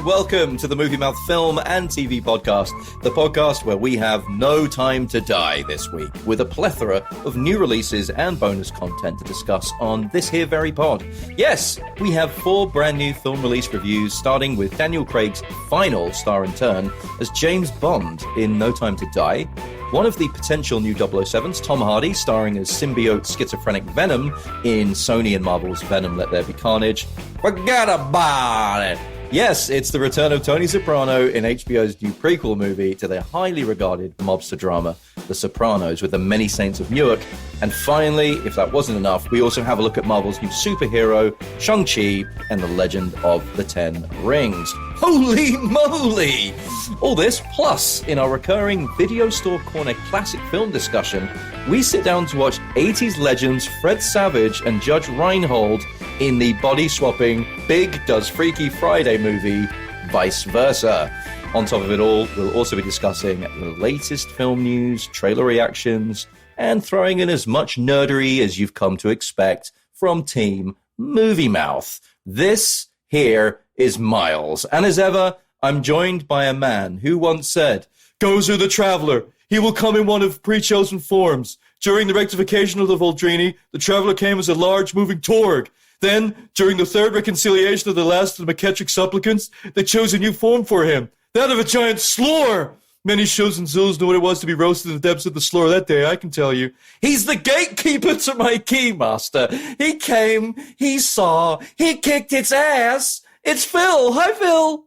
welcome to the Movie Mouth Film and TV Podcast, the podcast where we have no time to die this week, with a plethora of new releases and bonus content to discuss on this here very pod. Yes, we have 4 brand new film release reviews, starting with Daniel Craig's final star and turn as James Bond in No Time to Die, one of the potential new 007s, Tom Hardy, starring as symbiote schizophrenic Venom in Sony and Marvel's Venom Let There Be Carnage. Forget about it! Yes, it's the return of Tony Soprano in HBO's new prequel movie to their highly regarded mobster drama, The Sopranos, with the Many Saints of Newark. And finally, if that wasn't enough, we also have a look at Marvel's new superhero, Shang Chi, and the Legend of the Ten Rings. Holy moly! All this, plus, in our recurring Video Store Corner classic film discussion, we sit down to watch 80s legends Fred Savage and Judge Reinhold in the body-swapping Big Does Freaky Friday movie, Vice Versa. On top of it all, we'll also be discussing the latest film news, trailer reactions, and throwing in as much nerdery as you've come to expect from Team Movie Mouth. This here is Miles, and as ever, I'm joined by a man who once said, "Gozer the Traveler, he will come in one of pre-chosen forms. During the rectification of the Voldrini, the Traveler came as a large moving Torg. Then, during the third reconciliation of the last of the McKettrick supplicants, they chose a new form for him, that of a giant slore. Many shows and zills knew what it was to be roasted in the depths of the slore that day, I can tell you. He's the gatekeeper to my keymaster. He came, he saw, he kicked its ass. It's Phil. Hi, Phil."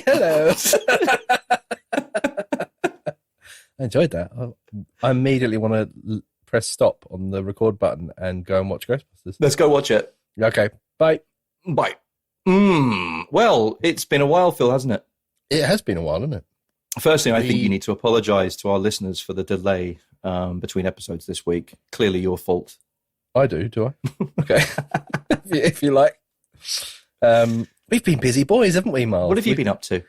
Hello. I enjoyed that. I immediately want to press stop on the record button and go and watch Ghostbusters. Let's go watch it. Okay. Bye. Bye. Well, it's been a while, Phil, hasn't it? It has been a while, hasn't it? Firstly, I think you need to apologise to our listeners for the delay between episodes this week. Clearly your fault. I do I? Okay. if you like. We've been busy boys, haven't we, Miles? What have you been up to?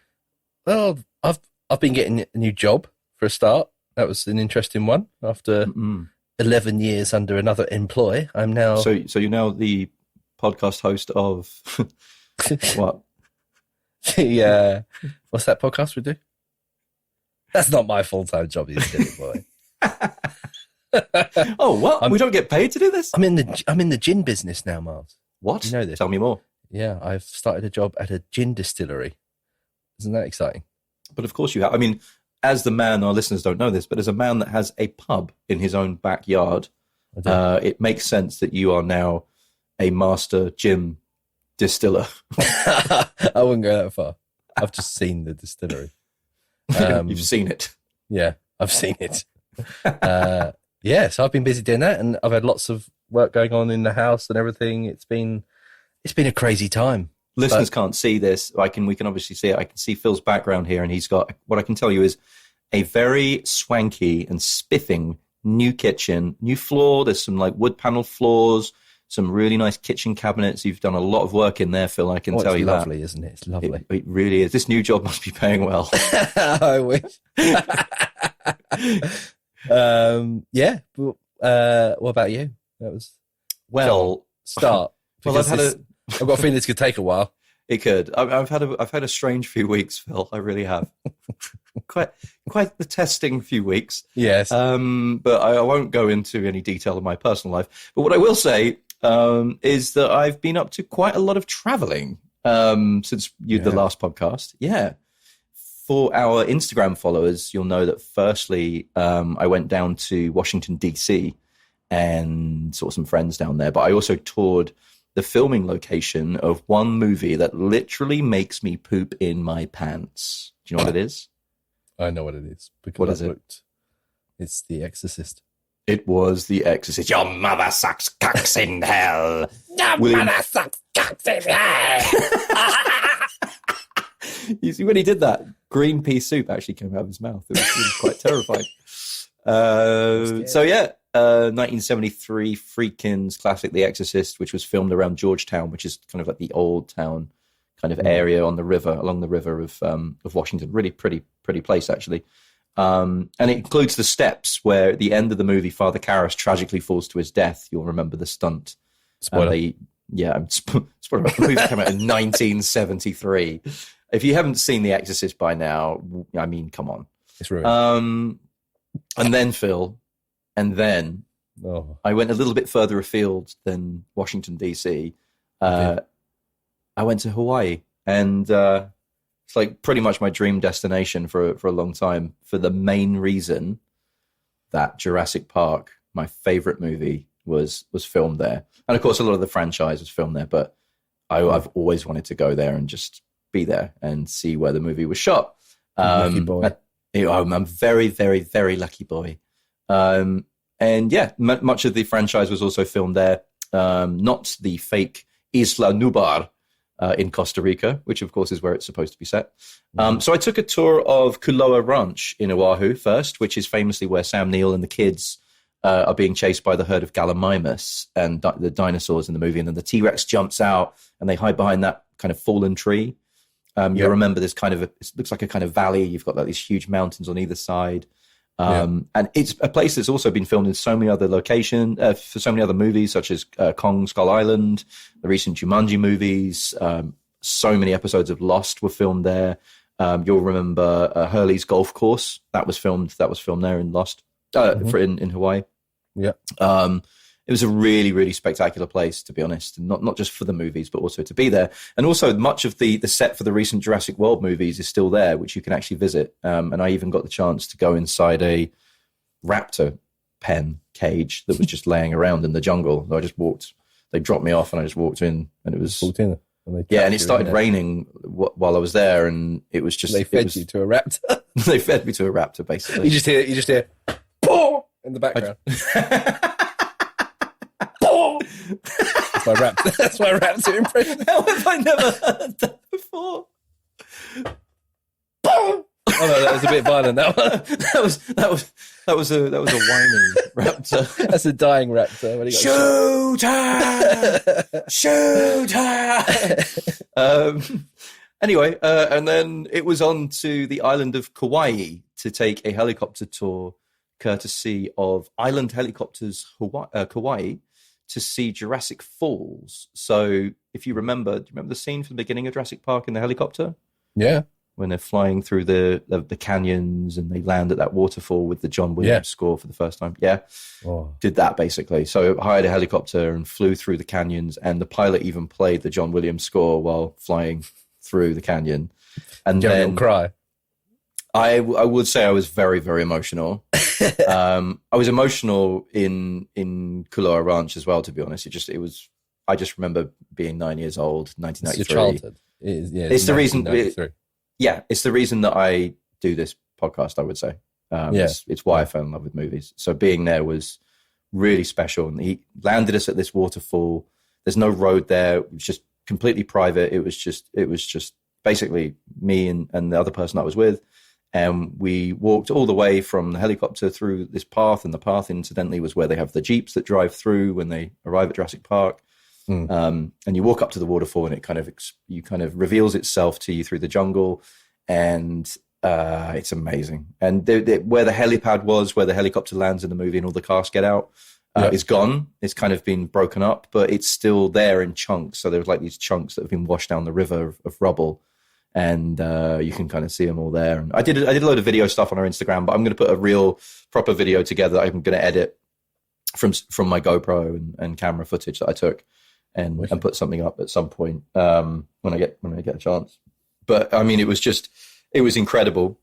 Well, I've been getting a new job for a start. That was an interesting one. After 11 years under another employ, I'm now... So you're now the podcast host of... what? What's that podcast we do? That's not my full-time job, you silly boy. Oh, what? We don't get paid to do this? I'm in the gin business now, Miles. What? You know this? Tell me more. Yeah, I've started a job at a gin distillery. Isn't that exciting? But of course you have. I mean, as the man, our listeners don't know this, but as a man that has a pub in his own backyard, it makes sense that you are now a master gin distiller. I wouldn't go that far. I've just seen the distillery. You've seen it. Yeah, I've seen it. So I've been busy doing that, and I've had lots of work going on in the house and everything. It's been a crazy time. Listeners can't see this. We can obviously see it. I can see Phil's background here, and he's got, what I can tell you is a very swanky and spiffing new kitchen, new floor. There's some like wood panel floors, some really nice kitchen cabinets. You've done a lot of work in there, Phil. I can tell you that. It's lovely, that. isn't it? It's lovely. It really is. This new job must be paying well. I wish. What about you? That was start. Well, I've got a feeling this could take a while. It could. I've had a strange few weeks, Phil. I really have. quite the testing few weeks. Yes. But I won't go into any detail of my personal life. But what I will say is that I've been up to quite a lot of traveling since the last podcast. Yeah. For our Instagram followers, you'll know that firstly, I went down to Washington, D.C. and saw some friends down there. But I also toured the filming location of one movie that literally makes me poop in my pants. Do you know what it is? I know what it is. Because what is it? It's The Exorcist. It was The Exorcist. Your mother sucks cocks in hell. Your mother sucks cocks in hell. You see, when he did that, green pea soup actually came out of his mouth. It was quite terrifying. 1973 Friedkin's classic The Exorcist, which was filmed around Georgetown, which is kind of like the old town kind of area on the river, along the river of Washington. Really pretty place, actually. And it includes the steps where at the end of the movie, Father Karras tragically falls to his death. You'll remember the stunt. Spoiler. Yeah, spoiler, the movie came out in 1973. If you haven't seen The Exorcist by now, I mean, come on. It's ruined. And then, Phil, Oh. I went a little bit further afield than Washington, D.C. I went to Hawaii, and it's like pretty much my dream destination for a long time, for the main reason that Jurassic Park, my favorite movie, was filmed there. And of course, a lot of the franchise was filmed there, but I've always wanted to go there and just be there and see where the movie was shot. Lucky boy. I'm a very, very, very lucky boy. And yeah, much of the franchise was also filmed there. Not the fake Isla Nubar in Costa Rica, which of course is where it's supposed to be set. So I took a tour of Kuloa Ranch in Oahu first, which is famously where Sam Neill and the kids are being chased by the herd of Gallimimus and the dinosaurs in the movie. And then the T-Rex jumps out and they hide behind that kind of fallen tree. You'll remember this kind of, it looks like a kind of valley. You've got like these huge mountains on either side. And it's a place that's also been filmed in so many other locations, for so many other movies, such as Kong Skull Island, the recent Jumanji movies. So many episodes of Lost were filmed there. You'll remember Hurley's Golf Course. That was filmed there in Lost, in Hawaii. Yeah. It was a really, really spectacular place, to be honest, and not just for the movies, but also to be there. And also much of the set for the recent Jurassic World movies is still there, which you can actually visit. And I even got the chance to go inside a raptor pen cage that was just laying around in the jungle. I just walked, they dropped me off and I just walked in, and it was... Walked in, and and it started raining while I was there, and it was just... They fed you to a raptor? They fed me to a raptor, basically. You just hear, "Paw!" in the background. That's my raptor impression. How have I never heard that before? Oh no, that was a bit violent. That one. that was a whining raptor. That's a dying raptor. When he got Shoot her! Anyway, and then it was on to the island of Kauai to take a helicopter tour, courtesy of Island Helicopters Kauai, to see Jurassic Falls. So if you remember, do you remember the scene from the beginning of Jurassic Park in the helicopter? Yeah. When they're flying through the canyons and they land at that waterfall with the John Williams score for the first time. Yeah. Oh. Did that basically. So hired a helicopter and flew through the canyons, and the pilot even played the John Williams score while flying through the canyon. And then cry. I would say I was very, very emotional. I was emotional in Kuloa Ranch as well, to be honest. I just remember being 9 years old, 1993. It's your childhood. It's the reason. It's the reason that I do this podcast, I would say. It's why I fell in love with movies. So being there was really special. And he landed us at this waterfall. There's no road there. It was just completely private. It was just basically me and the other person I was with. And we walked all the way from the helicopter through this path, and the path, incidentally, was where they have the jeeps that drive through when they arrive at Jurassic Park. And you walk up to the waterfall, and it kind of reveals itself to you through the jungle, and it's amazing. And where the helipad was, where the helicopter lands in the movie, and all the cast get out, is gone. It's kind of been broken up, but it's still there in chunks. So there's like these chunks that have been washed down the river of rubble. And you can kind of see them all there. And I did a load of video stuff on our Instagram, but I'm going to put a real proper video together that I'm going to edit from my GoPro and camera footage that I took, and put something up at some point when I get a chance. But I mean, it was incredible.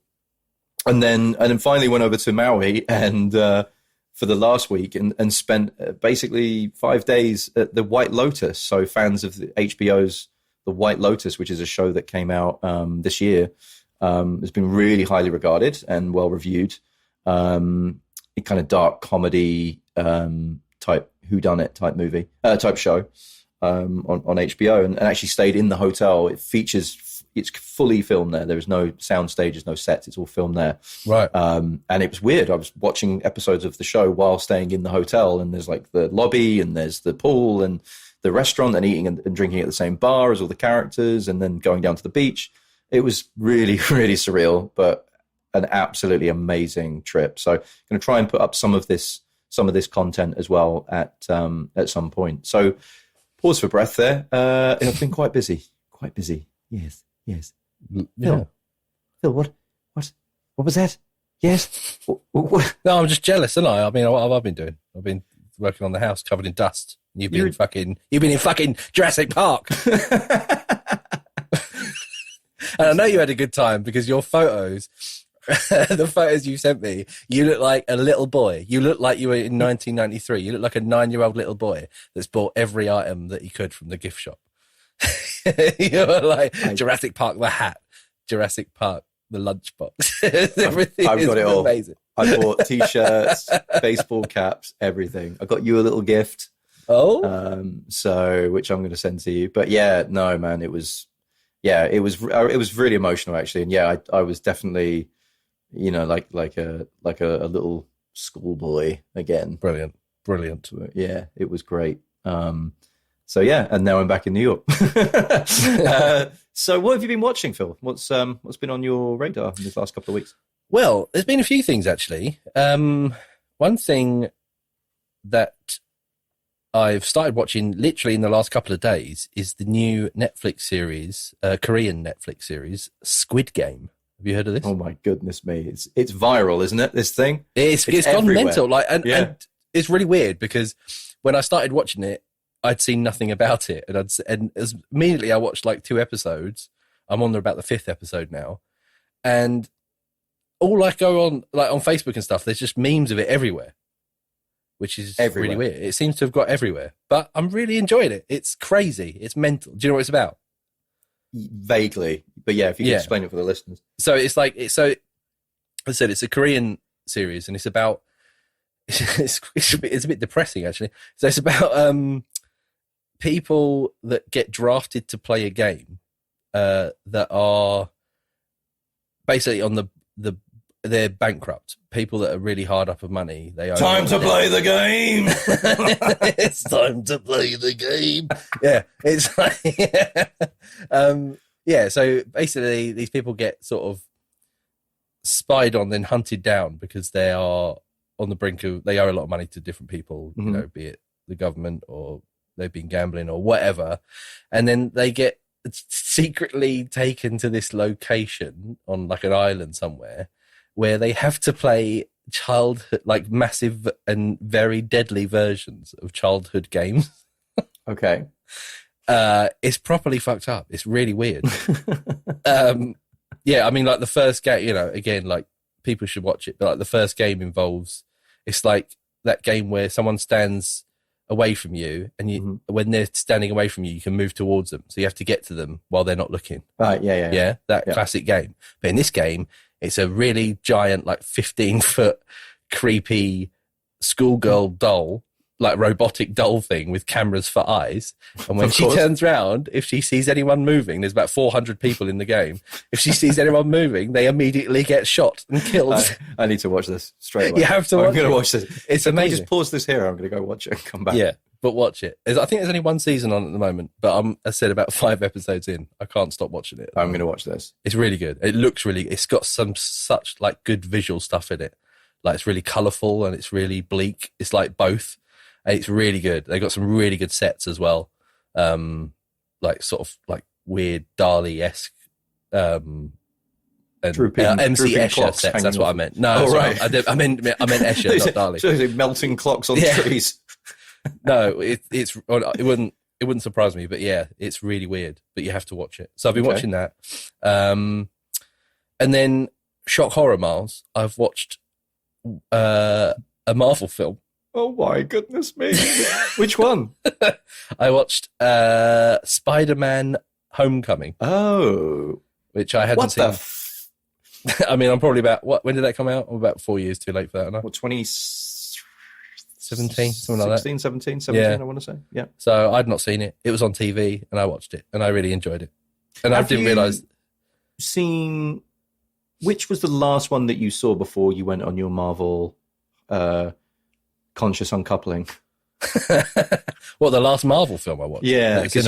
And then finally went over to Maui and for the last week and spent basically 5 days at the White Lotus. So fans of the HBO's The White Lotus, which is a show that came out this year, has been really highly regarded and well reviewed. A kind of dark comedy type whodunit type movie type show on HBO, and actually stayed in the hotel. It's fully filmed there. There's no sound stages, no sets. It's all filmed there. Right. And it was weird. I was watching episodes of the show while staying in the hotel, and there's like the lobby and there's the pool and the restaurant, and eating and drinking at the same bar as all the characters, and then going down to the beach. It was really, really surreal, but an absolutely amazing trip. So I'm going to try and put up some of this content as well at some point. So Pause for breath there. I've been quite busy. Quite busy. Yes. Yeah. Phil, what was that? Yes. What? No, I'm just jealous, aren't I? I mean, what have I been doing? I've been working on the house covered in dust. You've been in fucking Jurassic Park. And I know you had a good time because your photos, the photos you sent me, you look like a little boy. You look like you were in 1993. You look like a 9-year-old little boy that's bought every item that he could from the gift shop. You were like Jurassic Park, the hat, Jurassic Park, the lunchbox. Everything I've got it all. Amazing. I bought T-shirts, baseball caps, everything. I got you a little gift. Oh, so which I'm going to send to you. But yeah, no, man, it was really emotional actually, and yeah, I was definitely, like a little schoolboy again. Brilliant. Yeah, it was great. So yeah, and now I'm back in New York. So what have you been watching, Phil? What's been on your radar in this last couple of weeks? Well, there's been a few things actually. One thing that I've started watching literally in the last couple of days is the new Netflix series, Korean Netflix series, Squid Game. Have you heard of this? Oh my goodness me. It's viral, isn't it, this thing? It's gone mental. And it's really weird because when I started watching it, I'd seen nothing about it. And immediately I watched like 2 episodes. I'm on about the 5th episode now. And all I go on, like on Facebook and stuff, there's just memes of it everywhere, which is really weird. It seems to have got everywhere, but I'm really enjoying it. It's crazy. It's mental. Do you know what it's about? Vaguely, but yeah, if you can explain it for the listeners. So it's like, as I said, it's a Korean series, and it's about, it's a bit depressing actually. So it's about people that get drafted to play a game that are basically on they're bankrupt. People that are really hard up of money. Time to play the game. It's time to play the game. Yeah, it's like, so basically these people get sort of spied on, then hunted down because they are on the brink of, they owe a lot of money to different people, be it the government or they've been gambling or whatever. And then they get secretly taken to this location on like an island somewhere where they have to play childhood, like massive and very deadly versions of childhood games. Okay. It's properly fucked up. It's really weird. I mean, like the first game, again, like people should watch it, but like the first game involves, it's like that game where someone stands away from you and when they're standing away from you, you can move towards them. So you have to get to them while they're not looking. Right. Yeah. That classic game. But in this game, it's a really giant, like 15-foot creepy schoolgirl doll, like robotic doll thing with cameras for eyes. And when she turns around, if she sees anyone moving, there's about 400 people in the game. If she sees anyone moving, they immediately get shot and killed. I need to watch this straight away. You have to watch it. I'm going to watch this. It's amazing. Can we just pause this here? I'm going to go watch it and come back. Yeah, but watch it. I think there's only 1 season on at the moment, but I said about 5 episodes in. I can't stop watching it. I'm going to watch this. It's really good. It looks really, it's got such like good visual stuff in it. Like it's really colourful and it's really bleak. It's like both. And it's really good. They got some really good sets as well. Like sort of like weird Dali-esque and MC Escher sets. That's what I meant. No, right. I meant Escher, not Dali. So melting clocks on trees. No, it wouldn't surprise me, but yeah, it's really weird. But you have to watch it. So I've been watching that, and then shock horror, Miles. I've watched a Marvel film. Oh my goodness me! Which one? I watched Spider-Man: Homecoming. Oh, which I hadn't seen. I mean, I'm probably about when did that come out? I'm about 4 years too late for that. Aren't I? Well, 2017, something like that. 17, yeah. I want to say. Yeah. So I'd not seen it. It was on TV, and I watched it, and I really enjoyed it. And I didn't realise. Seen which was the last one that you saw before you went on your Marvel conscious uncoupling? What, the last Marvel film I watched? Yeah, because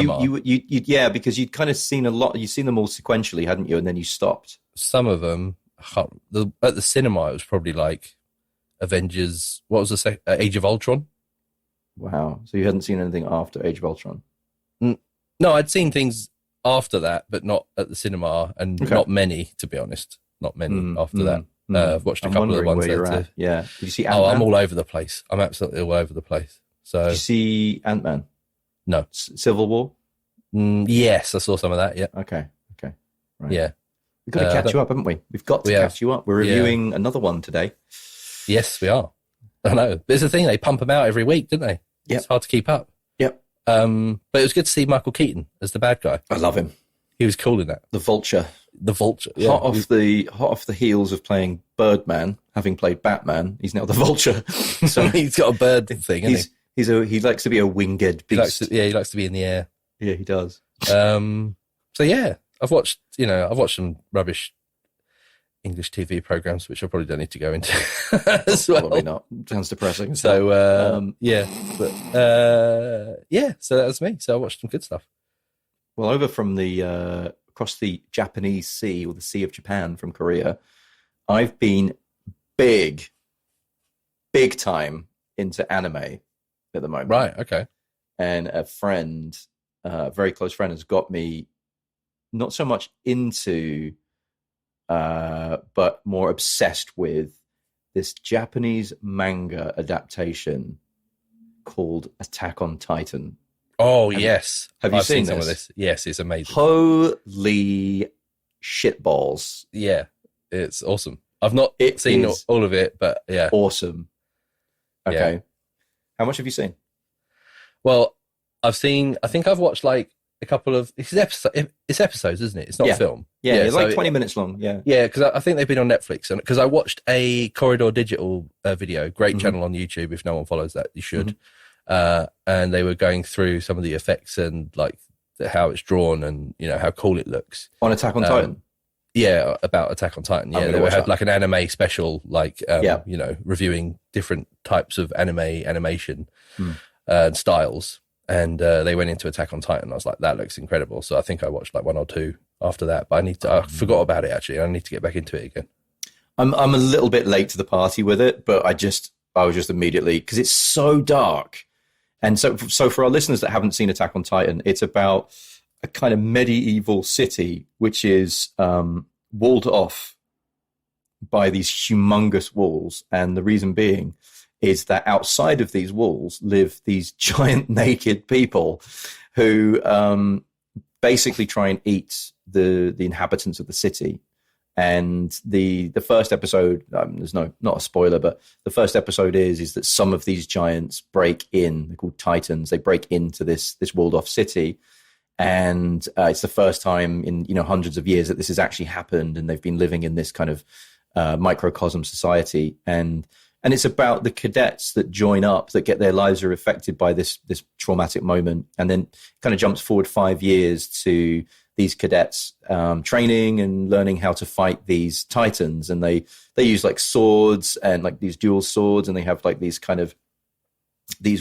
because you'd kind of seen a lot. You'd seen them all sequentially, hadn't you? And then you stopped. Some of them at the cinema. It was probably like Avengers. What was the Age of Ultron? Wow. So you hadn't seen anything after Age of Ultron? No, I'd seen things after that, but not at the cinema, and not many, to be honest. Not many after that. I've watched a couple of the ones where you're there at. too. Yeah. Did you see Ant-Man? I'm all over the place. I'm absolutely all over the place. So, did you see Ant-Man? No. Civil War? Yes, I saw some of that. Yeah. Okay. Right. Yeah. We've got to catch you up, haven't we? We've got to catch you up. We're reviewing another one today. Yes, we are. I know. But it's the thing, they pump them out every week, didn't they? Yep. It's hard to keep up. Yep. But it was good to see Michael Keaton as the bad guy. I love him. He was cool in that. The Vulture. Yeah. Hot off the heels of playing Birdman, having played Batman, he's now the Vulture. So he's got a bird thing, isn't he? He likes to be a winged beast. He likes to be in the air. Yeah, he does. So yeah, I've watched some rubbish English TV programs, which I probably don't need to go into as well. Probably not. Sounds depressing. So so that was me. So I watched some good stuff. Well, over from the across the Japanese Sea, or the Sea of Japan from Korea, I've been big time into anime at the moment. Right. Okay. And a friend, a very close friend, has got me not so much into, but more obsessed with this Japanese manga adaptation called Attack on Titan. Oh, yes. Have you seen some of this? Yes, it's amazing. Holy shitballs. Yeah, it's awesome. I've not seen all of it, but yeah. Awesome. Okay. Yeah. How much have you seen? Well, I think I've watched like a couple of, it's episodes, isn't it? It's not a film. Yeah, it's like 20 minutes long. Yeah. Yeah, because I think they've been on Netflix, and because I watched a Corridor Digital video, great channel on YouTube. If no one follows that, you should. And they were going through some of the effects and like how it's drawn and how cool it looks on Attack on Titan. Yeah, about Attack on Titan. Yeah, they had like an anime special, like reviewing different types of animation and styles. And they went into Attack on Titan. I was like, that looks incredible. So I think I watched like one or two after that, but I forgot about it actually. I need to get back into it again. I'm a little bit late to the party with it, but I was just immediately, because it's so dark. And so for our listeners that haven't seen Attack on Titan, it's about a kind of medieval city which is walled off by these humongous walls. And the reason being is that outside of these walls live these giant naked people who basically try and eat the inhabitants of the city. And the first episode, there's not a spoiler, but the first episode is that some of these giants break in. They're called Titans. They break into this walled off city, and it's the first time in hundreds of years that this has actually happened. And they've been living in this kind of microcosm society, and it's about the cadets that join up, that get their lives are affected by this traumatic moment, and then kind of jumps forward 5 years to these cadets training and learning how to fight these Titans. And they use like swords and like these dual swords, and they have like these kind of they're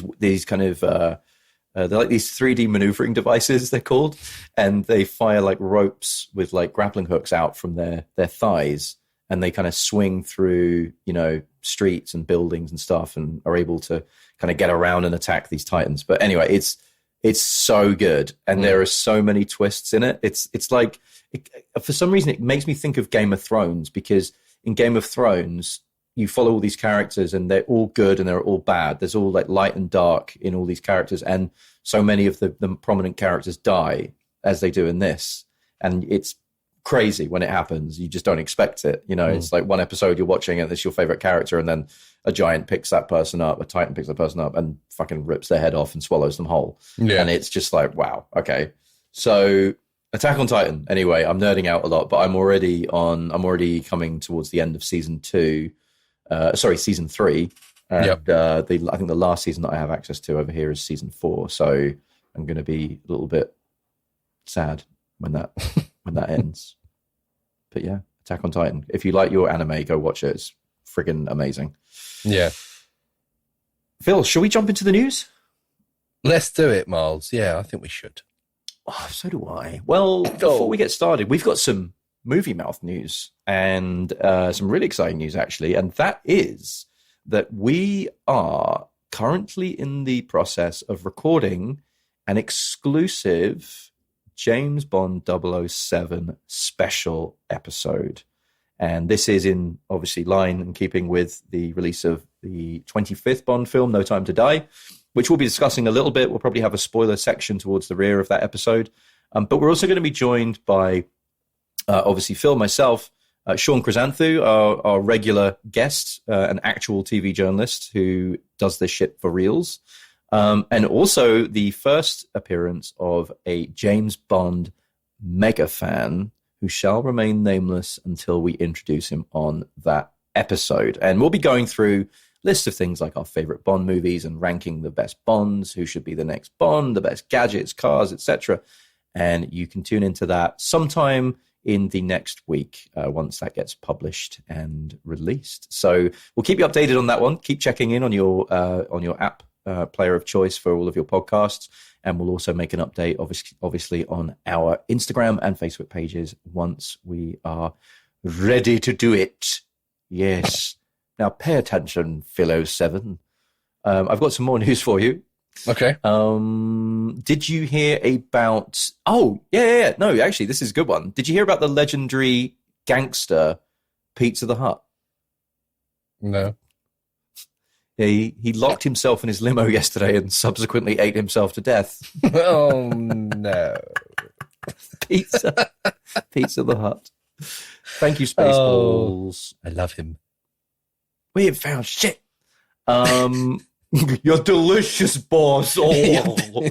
like these 3D maneuvering devices, they're called, and they fire like ropes with like grappling hooks out from their thighs, and they kind of swing through streets and buildings and stuff, and are able to kind of get around and attack these Titans. But anyway, it's so good, and there are so many twists in it. It's like, for some reason, it makes me think of Game of Thrones, because in Game of Thrones, you follow all these characters, and they're all good and they're all bad. There's all like light and dark in all these characters, and so many of the prominent characters die, as they do in this, and it's crazy when it happens. You just don't expect it. It's like one episode you're watching and it's your favorite character, and then a giant picks that person up, a Titan picks that person up and fucking rips their head off and swallows them whole. Yeah. And it's just like, wow, okay. So Attack on Titan. Anyway, I'm nerding out a lot, but I'm already coming towards the end of season 3. And I think the last season that I have access to over here is season 4. So I'm going to be a little bit sad when that ends. But yeah, Attack on Titan. If you like your anime, go watch it. It's friggin' amazing. Yeah. Phil, shall we jump into the news? Let's do it, Miles. Yeah, I think we should. Oh, so do I. Well, before we get started, we've got some movie mouth news, and some really exciting news, actually. And that is that we are currently in the process of recording an exclusive James Bond 007 special episode. And this is in, obviously, line and keeping with the release of the 25th Bond film, No Time to Die, which we'll be discussing a little bit. We'll probably have a spoiler section towards the rear of that episode. But we're also going to be joined by, obviously, Phil, myself, Sean Chrysanthou, our regular guest, an actual TV journalist who does this shit for reals. And also the first appearance of a James Bond mega fan who shall remain nameless until we introduce him on that episode. And we'll be going through lists of things like our favorite Bond movies and ranking the best Bonds, who should be the next Bond, the best gadgets, cars, etc. And you can tune into that sometime in the next week once that gets published and released. So we'll keep you updated on that one. Keep checking in on your app player of choice for all of your podcasts. And we'll also make an update, obviously, on our Instagram and Facebook pages once we are ready to do it. Yes. Now, pay attention, Philo 7. I've got some more news for you. Okay. Did you hear about... Oh, yeah. No, actually, this is a good one. Did you hear about the legendary gangster Pizza the Hut? No. Yeah, he locked himself in his limo yesterday and subsequently ate himself to death. Oh, no. Pizza the Hut. Thank you, Spaceballs. I love him. We ain't found shit. You're delicious, boss. Oh.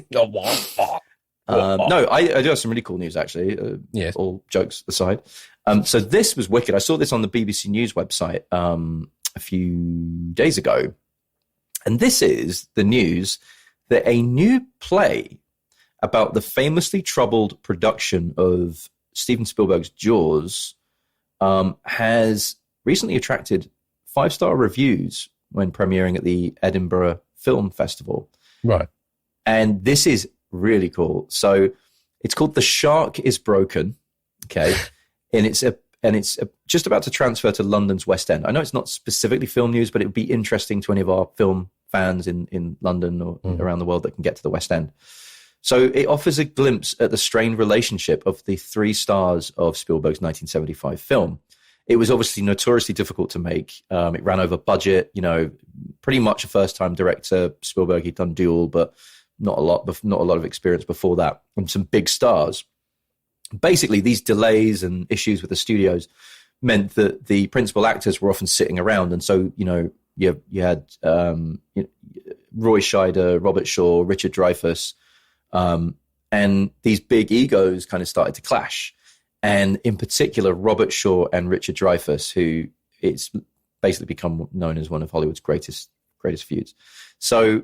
No, I do have some really cool news, actually. Yes. All jokes aside. So this was wicked. I saw this on the BBC News website a few days ago. And this is the news that a new play about the famously troubled production of Steven Spielberg's Jaws has recently attracted 5-star reviews when premiering at the Edinburgh Film Festival. Right. And this is really cool. So it's called The Shark is Broken. Okay. And it's just about to transfer to London's West End. I know it's not specifically film news, but it would be interesting to any of our film fans in London or around the world that can get to the West End. So it offers a glimpse at the strained relationship of the 3 stars of Spielberg's 1975 film. It was obviously notoriously difficult to make. It ran over budget, pretty much a first-time director. Spielberg, he'd done Duel, but not a lot of experience before that, and some big stars. Basically, these delays and issues with the studios meant that the principal actors were often sitting around, and so you had Roy Scheider, Robert Shaw, Richard Dreyfuss, and these big egos kind of started to clash. And in particular, Robert Shaw and Richard Dreyfuss, who it's basically become known as one of Hollywood's greatest feuds. So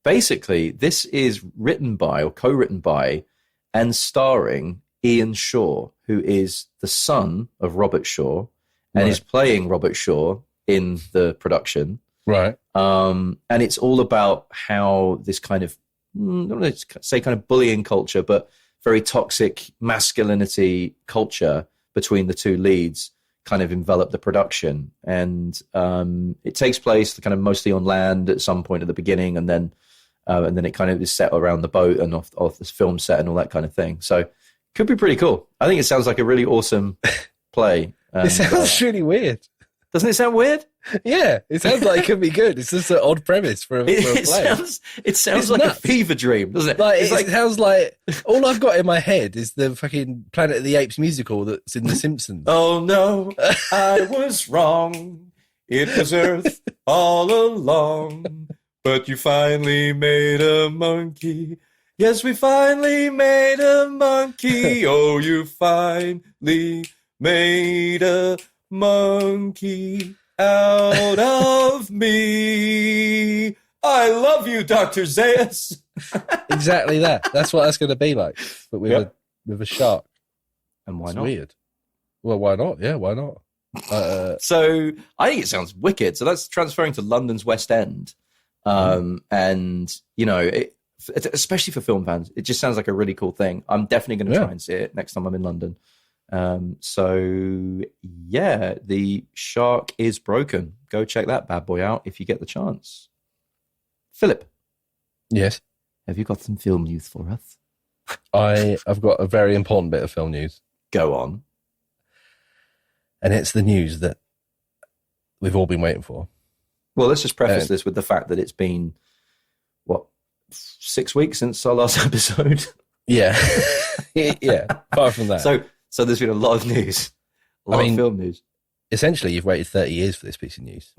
basically, this is written by or co-written by and starring Ian Shaw, who is the son of Robert Shaw and is playing Robert Shaw in the production. Right. And it's all about how this kind of, I don't want to say kind of bullying culture, but very toxic masculinity culture between the two leads kind of envelop the production. And it takes place kind of mostly on land at some point at the beginning, and then it kind of is set around the boat and off this film set and all that kind of thing. So could be pretty cool. I think it sounds like a really awesome play. It sounds really weird. Doesn't it sound weird? Yeah, it sounds like it could be good. It's just an odd premise for a play. It sounds like nuts. A fever dream, doesn't it? It sounds like all I've got in my head is the fucking Planet of the Apes musical that's in The Simpsons. Oh no, I was wrong. It was Earth all along. But you finally made a monkey. Yes, we finally made a monkey. Oh, you finally made a monkey out of me. I love you, Dr. Zayas. Exactly that. That's what that's going to be like, but with a shark. And why it's not? Weird. Well, why not? Yeah, why not? So I think it sounds wicked. So that's transferring to London's West End. And, especially for film fans, it just sounds like a really cool thing. I'm definitely going to try and see it next time I'm in London. The Shark is Broken. Go check that bad boy out if you get the chance. Philip. Yes. Have you got some film news for us? I've got a very important bit of film news. Go on. And it's the news that we've all been waiting for. Well, let's just preface this with the fact that it's been, 6 weeks since our last episode? Yeah. Yeah, apart from that. So there's been a lot of news. A lot of film news. Essentially, you've waited 30 years for this piece of news.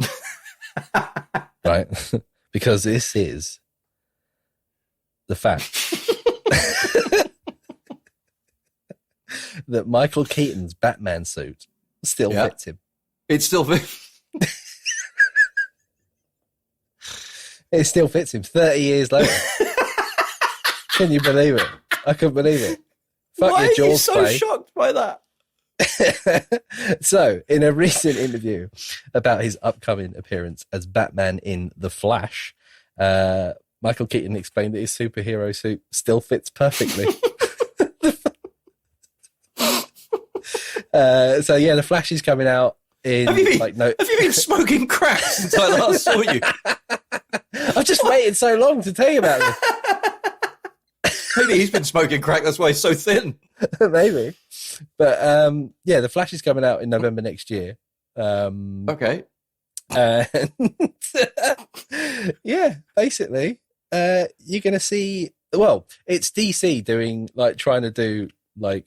Right? Because this is the fact that Michael Keaton's Batman suit still fits him. It still fits. It still fits him 30 years later. Can you believe it? I couldn't believe it. Fuck Why your are you Jaws so play. shocked by that? So, in a recent interview about his upcoming appearance as Batman in The Flash, Michael Keaton explained that his superhero suit still fits perfectly. So yeah, The Flash is coming out in Have you been smoking crack since I last saw you? I've just waited so long to tell you about this. Maybe he's been smoking crack, that's why he's so thin. Maybe. But yeah, The Flash is coming out in November next year. Okay. And yeah, basically, you're going to see, well, it's DC doing, trying to do, the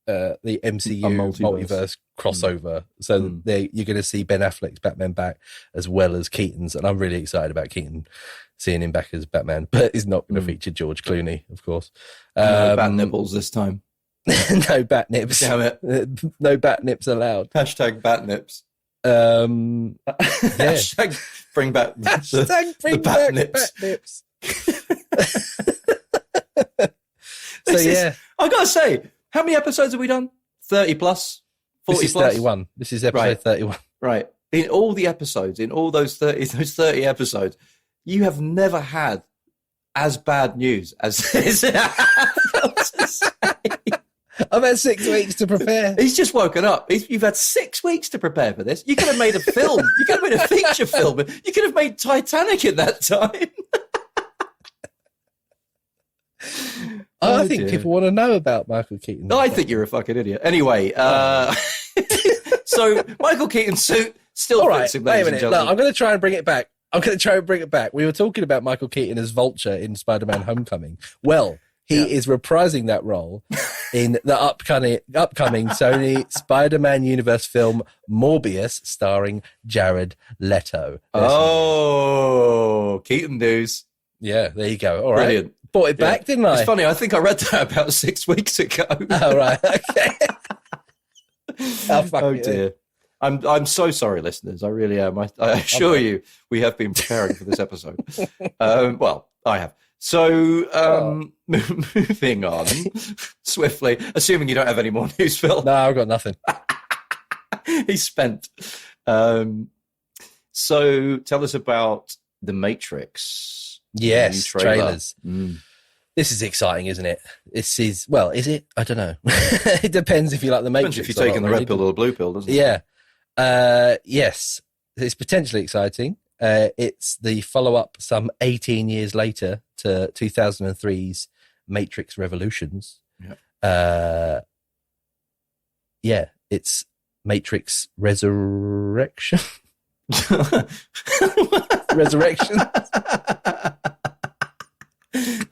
MCU multiverse crossover. So you're going to see Ben Affleck's Batman back as well as Keaton's. And I'm really excited about Keaton, seeing him back as Batman. But he's not going to feature George Clooney, of course. No bat nipples this time. No bat nips. Damn it. No bat nips allowed. Hashtag bat nips. Yeah. Hashtag bring back the bat nips. So yeah. I got to say, how many episodes have we done? 30 plus? 40 this is plus? 31. This is episode 31. Right. In all the episodes, in all those 30 episodes, you have never had as bad news as this. I've had 6 weeks to prepare. He's just woken up. You've had 6 weeks to prepare for this. You could have made a film. You could have made a feature film. You could have made Titanic in that time. I think people want to know about Michael Keaton. No, I think you're a fucking idiot. Anyway, so Michael Keaton's suit still fits him, ladies and gentlemen. Look, I'm going to try and bring it back. We were talking about Michael Keaton as Vulture in Spider-Man Homecoming. Well, he is reprising that role in the upcoming Sony Spider-Man universe film Morbius, starring Jared Leto. Keaton news. Yeah, there you go. All right. Brilliant. Brought it back, didn't I? It's funny. I think I read that about 6 weeks ago. Oh, right. Okay. Oh dear. I'm so sorry, listeners. I really am. I assure you, we have been preparing for this episode. Well, I have. So, moving on swiftly, assuming you don't have any more news, Phil. No, I've got nothing. He's spent. So, tell us about The Matrix. Yes, trailers. This is exciting, isn't it? This is, well, is it? I don't know. It depends if you like The Matrix. Depends if you're taking the red pill or the blue pill, doesn't it? Yeah. Yes, it's potentially exciting. It's the follow-up some 18 years later to 2003's Matrix Revolutions. Yeah. Yeah, it's Matrix Resurrection. Resurrection.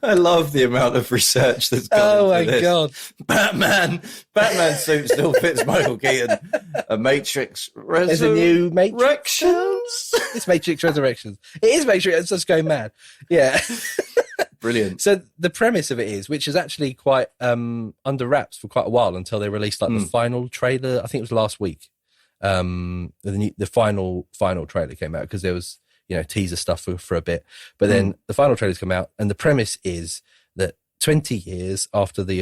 I love the amount of research that's gone into this. God. Batman suit still fits Michael Keaton. A Matrix There's a new Matrix. Resurrections. It's Matrix Resurrections. It is Matrix. It's just going mad. Yeah. Brilliant. So the premise of it is, which is actually quite under wraps for quite a while until they released the final trailer. I think it was last week. The final trailer came out because there was teaser stuff for a bit, but then the final trailer's come out, and the premise is that 20 years after the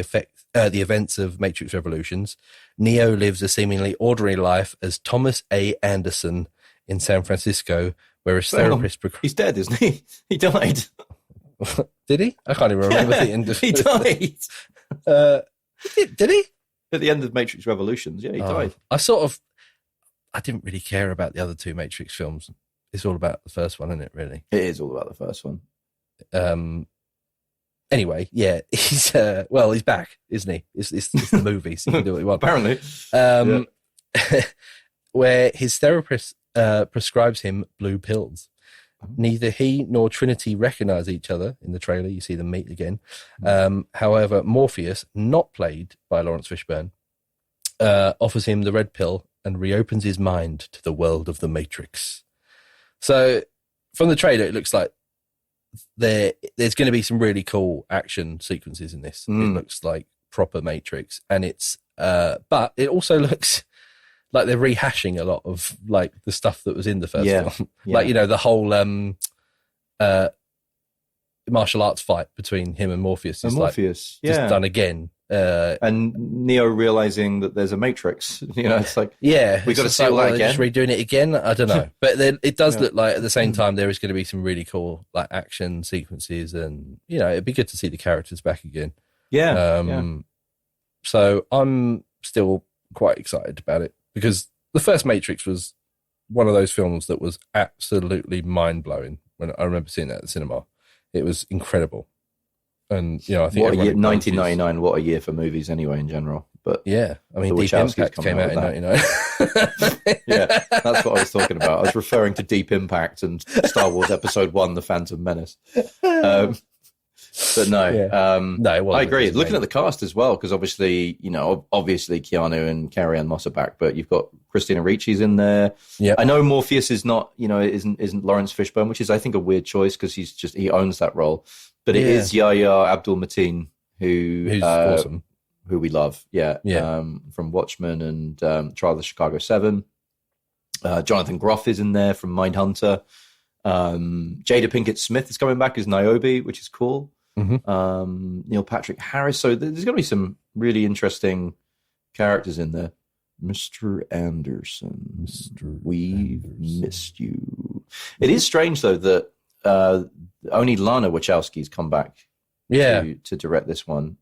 events of Matrix Revolutions, Neo lives a seemingly ordinary life as Thomas A. Anderson in San Francisco, where his therapist... He's dead, isn't he? He died. Did he? I can't even remember the end of He died. Did he? At the end of Matrix Revolutions, yeah, he died. I didn't really care about the other two Matrix films. It's all about the first one, isn't it, really? It is all about the first one. Anyway, yeah, he's he's back, isn't he? It's the movie, so you can do what you want. Apparently. Where his therapist prescribes him blue pills. Neither he nor Trinity recognize each other in the trailer. You see them meet again. However, Morpheus, not played by Lawrence Fishburne, offers him the red pill and reopens his mind to the world of the Matrix. So from the trailer, it looks like there's going to be some really cool action sequences in this. It looks like proper Matrix, and it's but it also looks like they're rehashing a lot of like the stuff that was in the first film. Like, the whole martial arts fight between him and Morpheus is just done again. And Neo realizing that there's a Matrix, it's like, we got to see all that again. Just redoing it again. I don't know, but then it does look like at the same time there is going to be some really cool like action sequences, and it'd be good to see the characters back again. So I'm still quite excited about it, because the first Matrix was one of those films that was absolutely mind-blowing. When I remember seeing that at the cinema, it was incredible. And I think 1999, what a year for movies anyway in general. But I mean, Deep Impact came out in 99. Yeah, that's what I was talking about. I was referring to Deep Impact and Star Wars Episode 1, The Phantom Menace. But no, no, I agree. Looking at the cast as well, because obviously Keanu and Carrie-Anne Moss are back, but you've got Christina Ricci's in there. Yeah, I know Morpheus is not, isn't Lawrence Fishburne, which is I think a weird choice because he owns that role. But it is Yahya Abdul-Mateen, who's awesome, who we love. From Watchmen and Trial of the Chicago 7. Jonathan Groff is in there from Mindhunter. Jada Pinkett Smith is coming back as Niobe, which is cool. Neil Patrick Harris. So there's going to be some really interesting characters in there. Mr. Anderson, we've missed you. It is strange though that only Lana Wachowski's come back to direct this one.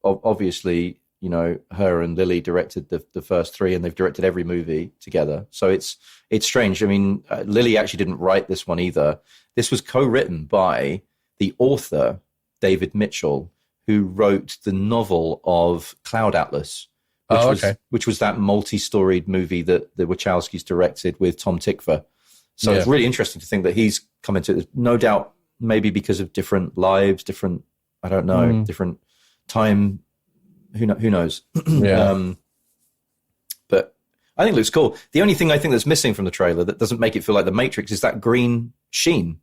Obviously, her and Lily directed the first three, and they've directed every movie together. So it's strange. I mean, Lily actually didn't write this one either. This was co-written by the author, David Mitchell, who wrote the novel of Cloud Atlas, which was that multi-storied movie that the Wachowskis directed with Tom Tykwer. So it's really interesting to think that he's come into it. No doubt, maybe because of different lives, different time. Who knows? But I think it looks cool. The only thing I think that's missing from the trailer that doesn't make it feel like the Matrix is that green sheen.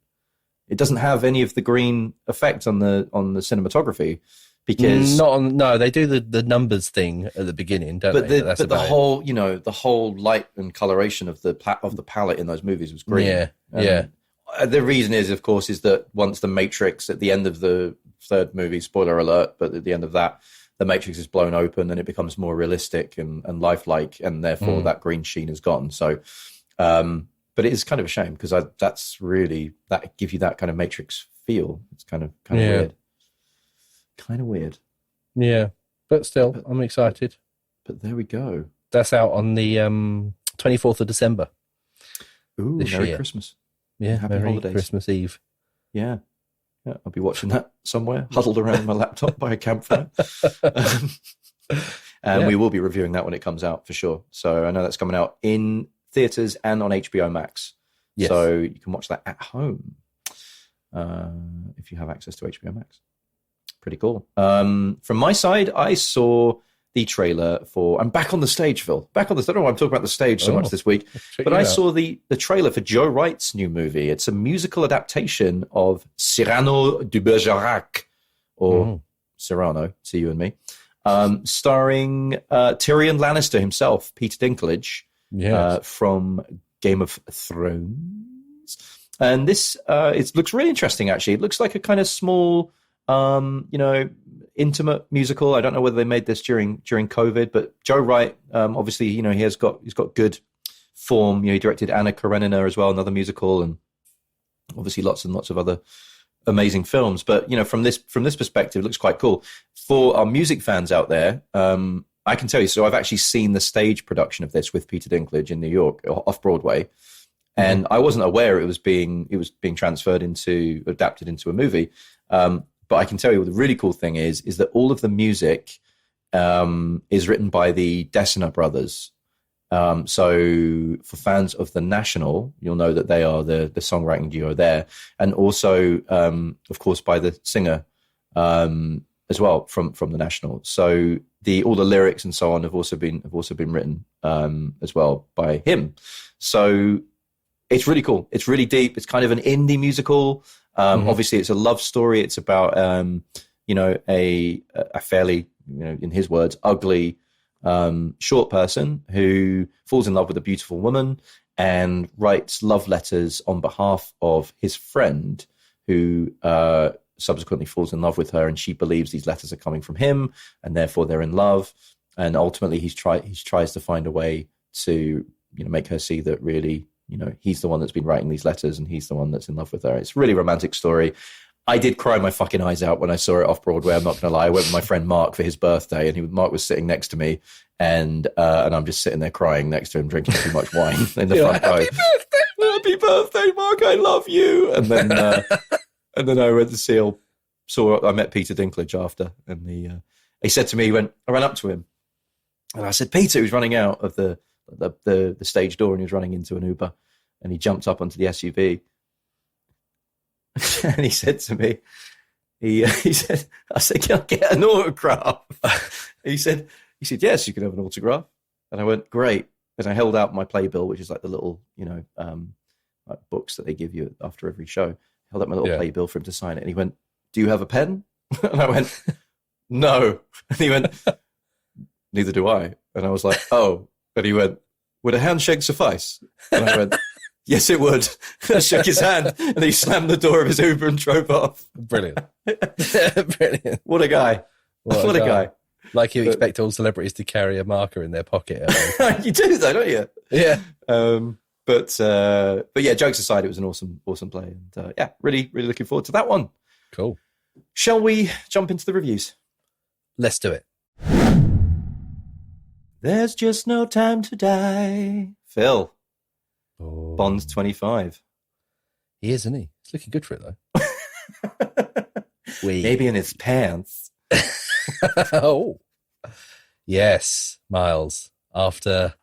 It doesn't have any of the green effect on the cinematography, because they do the numbers thing at the beginning, don't they? But the whole the whole light and coloration of the palette in those movies was green. The reason is, of course, is that once the Matrix at the end of the third movie, spoiler alert, but at the end of that, the Matrix is blown open and it becomes more realistic and lifelike, and therefore that green sheen is gone. So, but it is kind of a shame, because that gives you that kind of Matrix feel. It's kind of weird. Kind of weird. Yeah, but still, I'm excited. But there we go. That's out on the 24th of December. Ooh, Merry Christmas. Yeah, Happy Merry holidays. Christmas Eve. Yeah. I'll be watching that somewhere, huddled around my laptop by a campfire. And we will be reviewing that when it comes out for sure. So I know that's coming out in theaters and on HBO Max. Yes. So you can watch that at home if you have access to HBO Max. Pretty cool. From my side, I saw the trailer for... I'm back on the stage, Phil. Back on the stage. I don't know why I'm talking about the stage so much this week. But I saw the trailer for Joe Wright's new movie. It's a musical adaptation of Cyrano de Bergerac, or Cyrano, to you and me, starring Tyrion Lannister himself, Peter Dinklage, from Game of Thrones. And this it looks really interesting, actually. It looks like a kind of small... intimate musical. I don't know whether they made this during COVID, but Joe Wright, obviously, he's got good form. He directed Anna Karenina as well, another musical, and obviously lots and lots of other amazing films. But from this perspective, it looks quite cool. For our music fans out there, I can tell you. So I've actually seen the stage production of this with Peter Dinklage in New York, off Broadway. and I wasn't aware it was being adapted into a movie. But I can tell you the really cool thing is that all of the music is written by the Dessner brothers. So for fans of The National, you'll know that they are the songwriting duo there, and also, of course, by the singer as well from The National. So all the lyrics and so on have also been written as well by him. So it's really cool. It's really deep. It's kind of an indie musical. Obviously, it's a love story. It's about a fairly, in his words, ugly short person who falls in love with a beautiful woman and writes love letters on behalf of his friend, who subsequently falls in love with her, and she believes these letters are coming from him, and therefore they're in love. And ultimately, he tries to find a way to make her see that really, he's the one that's been writing these letters, and he's the one that's in love with her. It's a really romantic story. I did cry my fucking eyes out when I saw it off Broadway. I'm not going to lie. I went with my friend Mark for his birthday, and Mark was sitting next to me, and I'm just sitting there crying next to him, drinking too much wine in the front row. Happy birthday, Mark! I love you. And then I went to I met Peter Dinklage after, and he said to me, I ran up to him, and I said, Peter, he was running out of the stage door, and he was running into an Uber, and he jumped up onto the SUV. And he said to me, he said, can I get an autograph? He said, yes, you can have an autograph. And I went, great. And I held out my playbill, which is like the little, like books that they give you after every show. I held out my little playbill for him to sign it. And he went, do you have a pen? And I went, no. And he went, neither do I. And I was like, oh. And he went, would a handshake suffice? And I went, yes, it would. I shook his hand, and he slammed the door of his Uber and drove off. Brilliant. Brilliant. What a guy. What a guy. Like you expect all celebrities to carry a marker in their pocket. You do, though, don't you? Yeah. But yeah, jokes aside, it was an awesome play. And yeah, really, really looking forward to that one. Cool. Shall we jump into the reviews? Let's do it. There's just no time to die. Phil. Oh. Bond 25. He is, isn't he? He's looking good for it, though. Maybe in his pants. Oh. Yes, Miles. After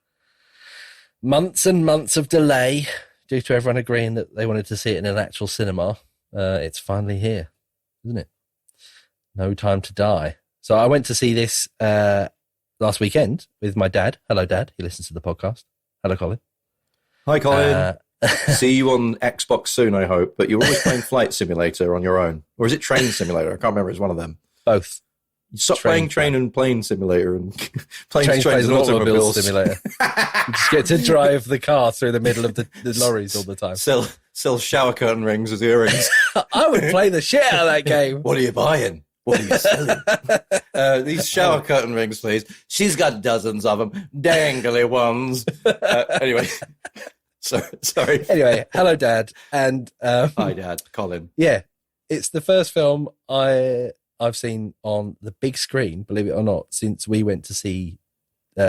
months and months of delay, due to everyone agreeing that they wanted to see it in an actual cinema, it's finally here, isn't it? No Time to Die. So I went to see this last weekend with my dad. Hello, Dad. He listens to the podcast. Hello, Colin. Hi, Colin. See you on Xbox soon, I hope. But you're always playing Flight Simulator on your own. Or is it Train Simulator? I can't remember. It's one of them. Both. You stop playing Train and Plane Simulator and Trains and Automobiles Simulator. You just get to drive the car through the middle of the lorries all the time. Sell shower curtain rings as earrings. I would play the shit out of that game. What are you buying? What are you selling? These shower curtain rings, please. She's got dozens of them. Dangly ones. Anyway. Sorry. Anyway, hello, Dad. And hi, Dad. Colin. Yeah. It's the first film I've seen on the big screen, believe it or not, since we went to see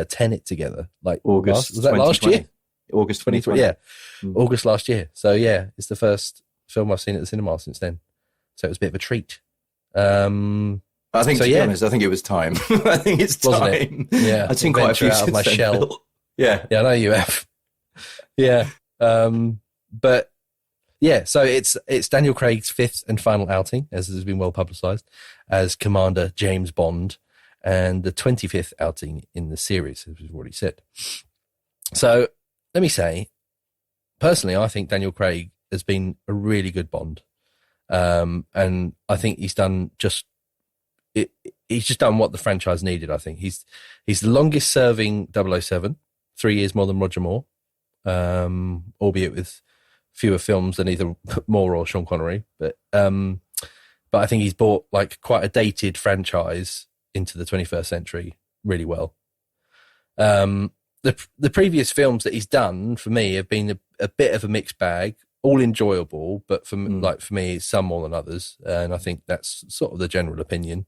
Tenet together. Like August. Was that last year? August 2020. Yeah. August last year. So yeah, it's the first film I've seen at the cinema since then. So it was a bit of a treat. I think, to be honest, I think it was time. I think it's time. Wasn't it? Yeah. I've seen quite a few out of my shell. Yeah. Yeah, I know you have. Yeah. But yeah, so it's Daniel Craig's fifth and final outing, as has been well publicized, as Commander James Bond, and the 25th outing in the series, as we've already said. So let me say, personally, I think Daniel Craig has been a really good Bond. And I think he's done he's just done what the franchise needed. I think he's the longest serving 007, 3 years more than Roger Moore, albeit with fewer films than either Moore or Sean Connery. But I think he's brought like quite a dated franchise into the 21st century really well. The previous films that he's done for me have been a bit of a mixed bag. All enjoyable, but for me, some more than others, and I think that's sort of the general opinion.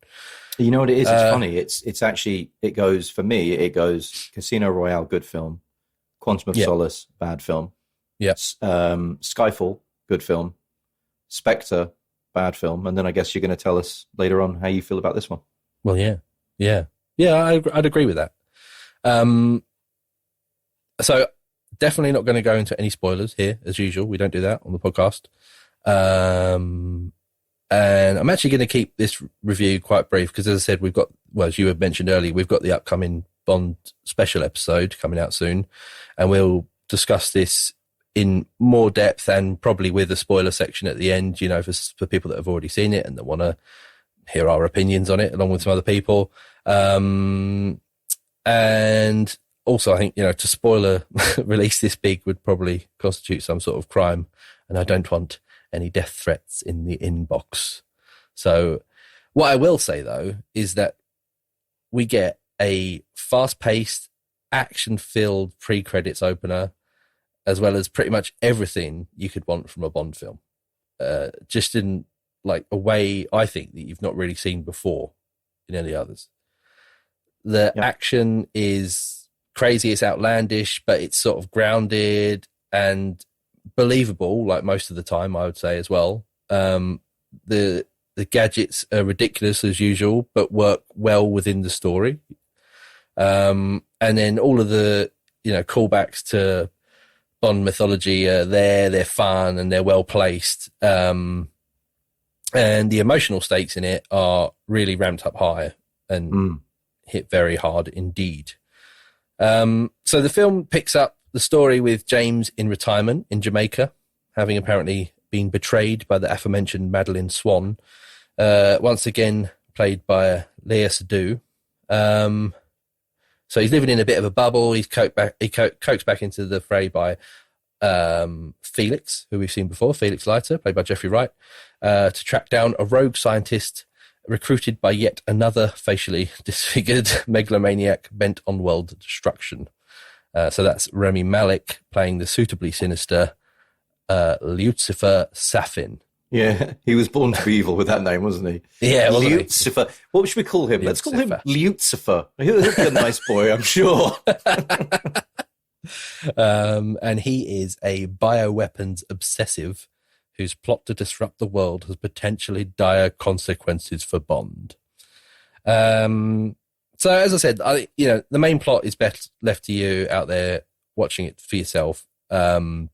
You know what it is? It's funny. It's actually, it goes, for me, it goes Casino Royale, good film. Quantum of Solace, bad film. Yeah. Skyfall, good film. Spectre, bad film. And then I guess you're going to tell us later on how you feel about this one. Well, yeah. I'd agree with that. So definitely not going to go into any spoilers here, as usual. We don't do that on the podcast. And I'm actually going to keep this review quite brief because, as I said, as you had mentioned earlier, we've got the upcoming Bond special episode coming out soon, and we'll discuss this in more depth and probably with a spoiler section at the end, for people that have already seen it and that want to hear our opinions on it along with some other people. And also, I think, to spoiler release this big would probably constitute some sort of crime, and I don't want any death threats in the inbox. So what I will say, though, is that we get a fast-paced, action-filled pre-credits opener, as well as pretty much everything you could want from a Bond film. Just in like a way, I think, that you've not really seen before in any others. The action is crazy, it's outlandish, but it's sort of grounded and believable, like most of the time, I would say as well. The gadgets are ridiculous as usual, but work well within the story. And then all of the, callbacks to Bond mythology are there, they're fun and they're well placed. And the emotional stakes in it are really ramped up high and hit very hard indeed. So the film picks up the story with James in retirement in Jamaica, having apparently been betrayed by the aforementioned Madeline Swan, once again played by Lea Seydoux. So he's living in a bit of a bubble. He's coaxed back into the fray by Felix, who we've seen before, Felix Leiter, played by Jeffrey Wright, to track down a rogue scientist recruited by yet another facially disfigured megalomaniac bent on world destruction. So that's Rami Malek playing the suitably sinister Lucifer Safin. Yeah, he was born to be evil with that name, wasn't he? Yeah, Lucifer. What should we call him? Let's call him Lucifer. He'll be a nice boy, I'm sure. And he is a bioweapons obsessive whose plot to disrupt the world has potentially dire consequences for Bond. So as I said, the main plot is best left to you out there watching it for yourself. But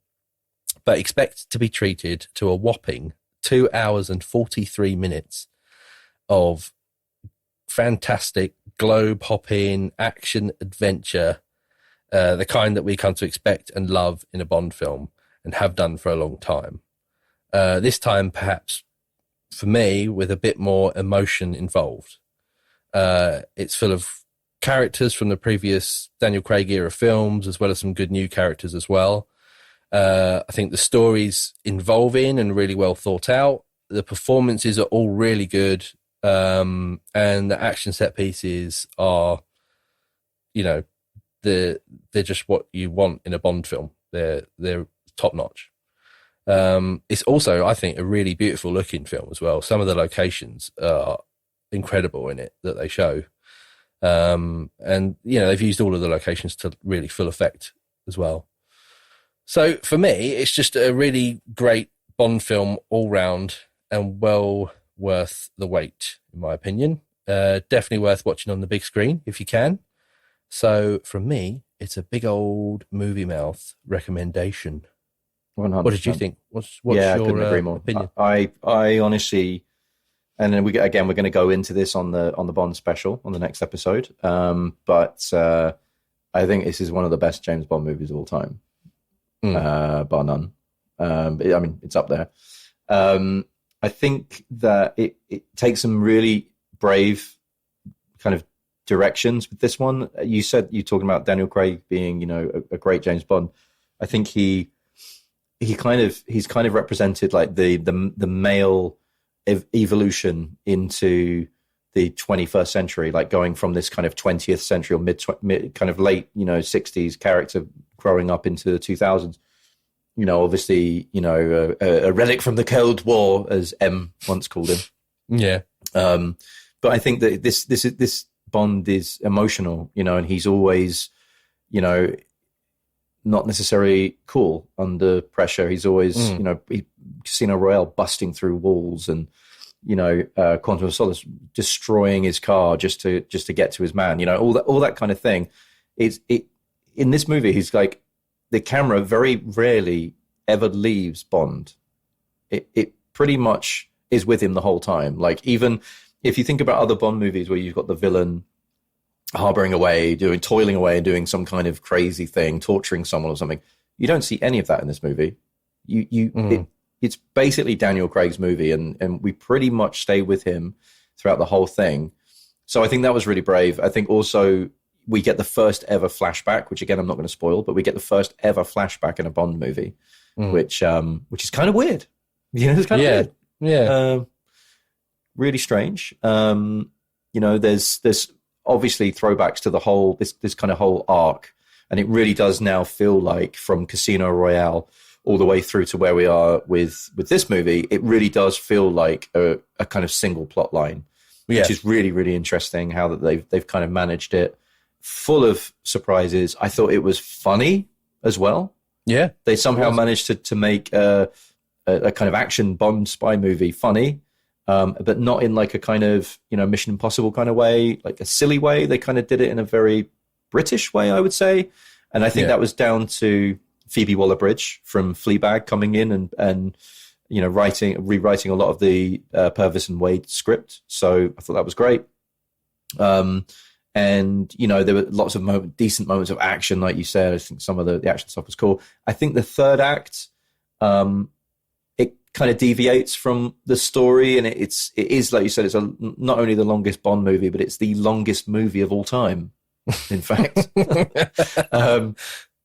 expect to be treated to a whopping 2 hours and 43 minutes of fantastic globe-hopping action adventure, the kind that we come to expect and love in a Bond film and have done for a long time. This time, perhaps, for me, with a bit more emotion involved. It's full of characters from the previous Daniel Craig era films, as well as some good new characters as well. I think the story's involving and really well thought out. The performances are all really good. And the action set pieces are, they're just what you want in a Bond film. They're top notch. It's also, I think, a really beautiful looking film as well. Some of the locations are incredible in it that they show. And, they've used all of the locations to really full effect as well. So for me, it's just a really great Bond film all round and well worth the wait, in my opinion. Definitely worth watching on the big screen if you can. So from me, it's a big old movie mouth recommendation. 100%. What did you think? What's I your couldn't agree more. opinion? I honestly, and then we're going to go into this on the Bond special on the next episode. But I think this is one of the best James Bond movies of all time. Bar none. It's up there. I think that it takes some really brave kind of directions with this one. You said you're talking about Daniel Craig being, a great James Bond. I think he's kind of represented like the male evolution into the 21st century, like going from this kind of 20th century or mid kind of late 60s character growing up into the 2000s. Obviously, a relic from the Cold War, as M once called him. Yeah. But I think that this Bond is emotional, and he's always, not necessarily cool under pressure. He's always, Casino Royale busting through walls, and Quantum of Solace destroying his car just to get to his man. All that kind of thing. In this movie, he's like, the camera very rarely ever leaves Bond. It pretty much is with him the whole time. Like, even if you think about other Bond movies where you've got the villain harboring away, toiling away and doing some kind of crazy thing, torturing someone or something, you don't see any of that in this movie. It's basically Daniel Craig's movie, and we pretty much stay with him throughout the whole thing. So I think that was really brave. I think also we get the first ever flashback, which again, I'm not going to spoil, but we get the first ever flashback in a Bond movie, which is kind of weird. It's kind of weird. Yeah. Really strange. There's obviously throwbacks to the whole, this kind of whole arc. And it really does now feel like, from Casino Royale all the way through to where we are with this movie, it really does feel like a kind of single plot line, which is really, really interesting how that they've kind of managed it. Full of surprises. I thought it was funny as well. Yeah. They somehow managed to make a kind of action Bond spy movie funny, but not in like a kind of, Mission Impossible kind of way, like a silly way. They kind of did it in a very British way, I would say. And I think that was down to Phoebe Waller-Bridge from Fleabag coming in and rewriting a lot of the Purvis and Wade script. So I thought that was great. And, there were lots of decent moments of action, like you said. I think some of the action stuff was cool. I think the third act, it kind of deviates from the story, and it is, like you said, it's not only the longest Bond movie, but it's the longest movie of all time, in fact.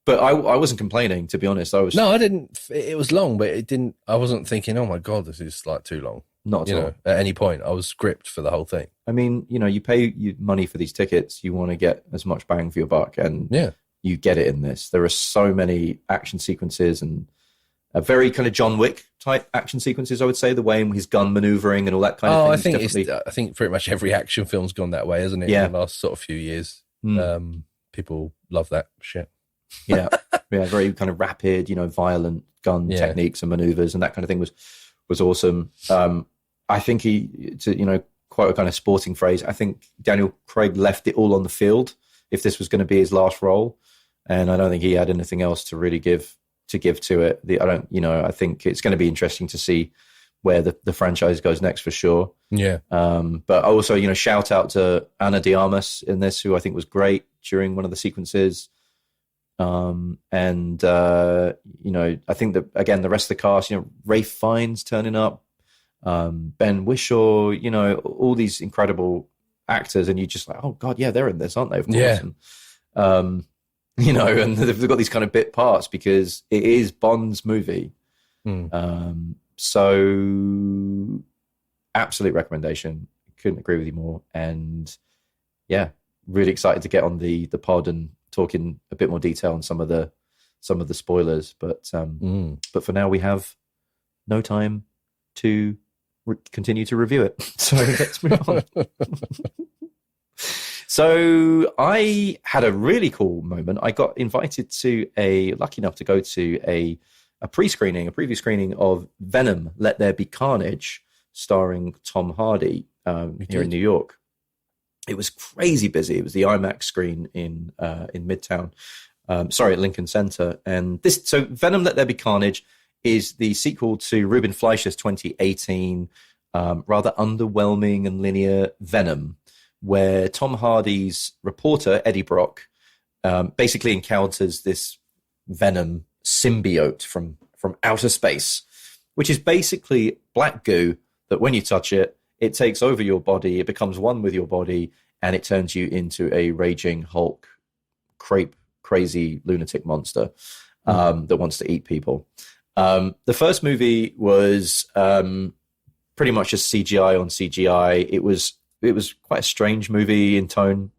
But I wasn't complaining, to be honest. No, I didn't. It was long, but it didn't. I wasn't thinking, oh my God, this is like too long. Not at all. At any point, I was gripped for the whole thing. I mean, you pay money for these tickets. You want to get as much bang for your buck, and you get it in this. There are so many action sequences and a very kind of John Wick type action sequences, I would say, the way in his gun maneuvering and all that kind of thing. I think pretty much every action film's gone that way, hasn't it? Yeah. In the last sort of few years. People love that shit. Yeah. Very kind of rapid, violent gun techniques and maneuvers, and that kind of thing was awesome. I think to quite a kind of sporting phrase, I think Daniel Craig left it all on the field if this was going to be his last role, and I don't think he had anything else to really give to it. I think it's going to be interesting to see where the franchise goes next for sure. Yeah. But also, shout out to Ana de Armas in this, who I think was great during one of the sequences. I think that, again, the rest of the cast, Ralph Fiennes turning up, Ben Whishaw, all these incredible actors, and you're just like, oh God, yeah, they're in this, aren't they? Of course. Yeah. And, and they've got these kind of bit parts because it is Bond's movie. So absolute recommendation. Couldn't agree with you more. And yeah, really excited to get on the pod and talk in a bit more detail on some of the spoilers. But for now, we have no time to continue to review it. So let's move on. So I had a really cool moment. I got invited lucky enough to go to a preview screening of Venom, Let There Be Carnage, starring Tom Hardy here in New York. It was crazy busy. It was the IMAX screen in Midtown, at Lincoln Center. And so Venom, Let There Be Carnage is the sequel to Ruben Fleischer's 2018 rather underwhelming and linear Venom, where Tom Hardy's reporter, Eddie Brock, basically encounters this Venom symbiote from outer space, which is basically black goo that when you touch it, it takes over your body, it becomes one with your body, and it turns you into a raging Hulk, crazy lunatic monster that wants to eat people. The first movie was pretty much just CGI on CGI. It was quite a strange movie in tone,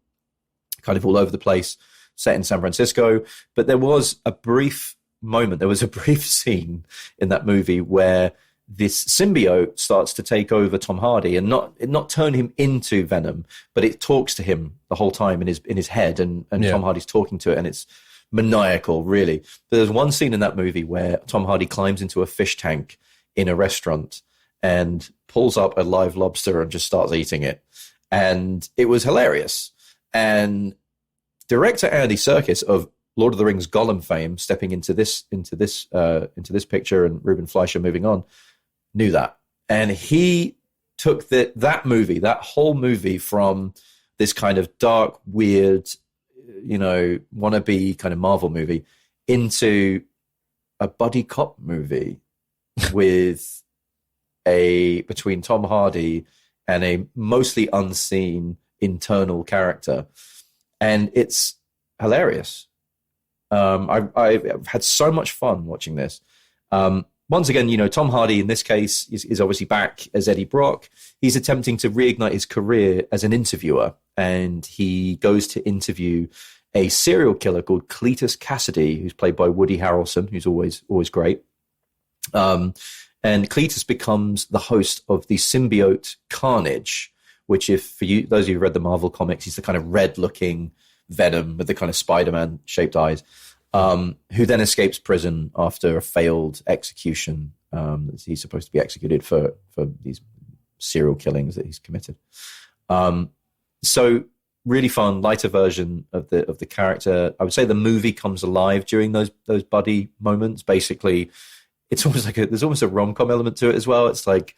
kind of all over the place, set in San Francisco. But there was a brief scene in that movie where this symbiote starts to take over Tom Hardy and not turn him into Venom, but it talks to him the whole time in his head, and Tom Hardy's talking to it, and it's maniacal, really. There's one scene in that movie where Tom Hardy climbs into a fish tank in a restaurant and pulls up a live lobster and just starts eating it. And it was hilarious. And director Andy Serkis of Lord of the Rings Gollum fame, stepping into this picture, and Ruben Fleischer moving on, knew that. And he took that whole movie from this kind of dark, weird, wannabe kind of Marvel movie into a buddy cop movie with between Tom Hardy and a mostly unseen internal character. And it's hilarious. I've had so much fun watching this. Once again, Tom Hardy in this case is obviously back as Eddie Brock. He's attempting to reignite his career as an interviewer, and he goes to interview a serial killer called Cletus Cassidy, who's played by Woody Harrelson, who's always great. And Cletus becomes the host of the symbiote Carnage, which, if for you, those of you who read the Marvel comics, he's the kind of red-looking Venom with the kind of Spider-Man shaped eyes, who then escapes prison after a failed execution. He's supposed to be executed for these serial killings that he's committed. So really fun, lighter version of the character. I would say the movie comes alive during those buddy moments. Basically, it's almost like there's almost a rom-com element to it as well. It's like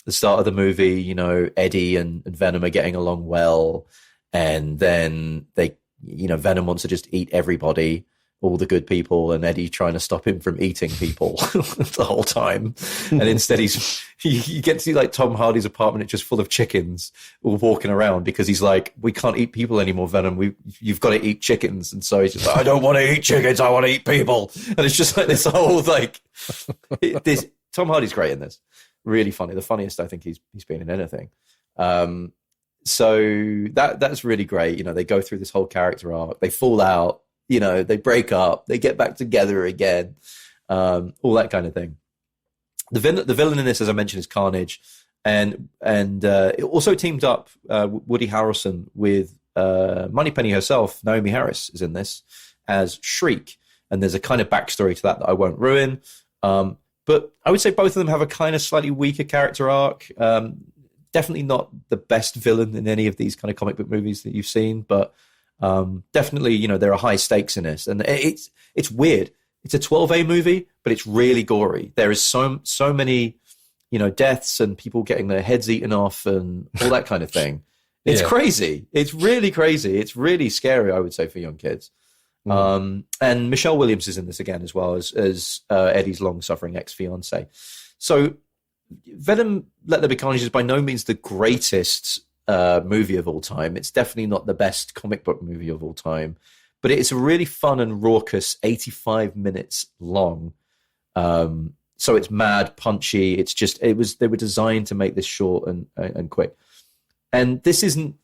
the start of the movie, Eddie and Venom are getting along well, and then Venom wants to just eat everybody, all the good people, and Eddie trying to stop him from eating people the whole time. And instead you get to see like Tom Hardy's apartment, it's just full of chickens all walking around because he's like, we can't eat people anymore, Venom. You've got to eat chickens. And so he's just like, I don't want to eat chickens, I want to eat people. And it's just like this whole Tom Hardy's great in this. Really funny. The funniest I think he's been in anything. So that's really great. They go through this whole character arc. They fall out. They break up. They get back together again. All that kind of thing. The villain in this, as I mentioned, is Carnage, and it also teamed up Woody Harrelson with Moneypenny herself. Naomi Harris is in this as Shriek, and there's a kind of backstory to that I won't ruin. But I would say both of them have a kind of slightly weaker character arc. Definitely not the best villain in any of these kind of comic book movies that you've seen, but definitely, there are high stakes in this, and it's weird. It's a 12A movie, but it's really gory. There is so many, deaths and people getting their heads eaten off and all that kind of thing. It's crazy. It's really crazy. It's really scary, I would say, for young kids. And Michelle Williams is in this again, as well as Eddie's long-suffering ex-fiance. So Venom: Let There Be Carnage is by no means the greatest movie of all time. It's definitely not the best comic book movie of all time, but it's a really fun and raucous 85 minutes long. So it's mad, punchy. They were designed to make this short and quick. And this isn't,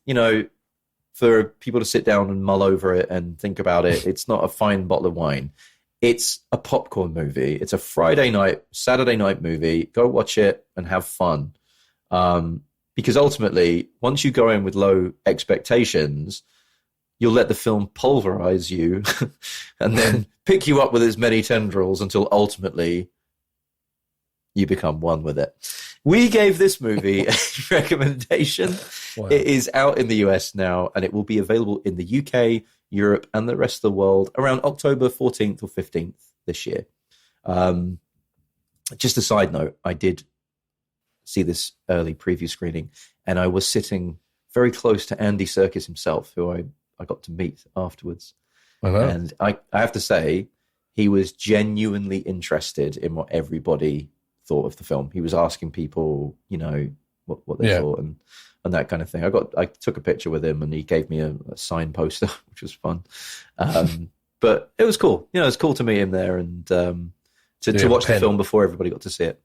for people to sit down and mull over it and think about it. It's not a fine bottle of wine. It's a popcorn movie. It's a Friday night, Saturday night movie. Go watch it and have fun. Because ultimately, once you go in with low expectations, you'll let the film pulverize you and then pick you up with as many tendrils until ultimately you become one with it. We gave this movie a recommendation. Wow. It is out in the US now, and it will be available in the UK, Europe, and the rest of the world around October 14th or 15th this year. Just a side note, I did see this early preview screening, and I was sitting very close to Andy Serkis himself, who I got to meet afterwards. And I have to say, he was genuinely interested in what everybody thought of the film. He was asking people, what they thought and that kind of thing. I took a picture with him, and he gave me a signed poster, which was fun. But it was cool. It was cool to meet him there and to watch the film before everybody got to see it.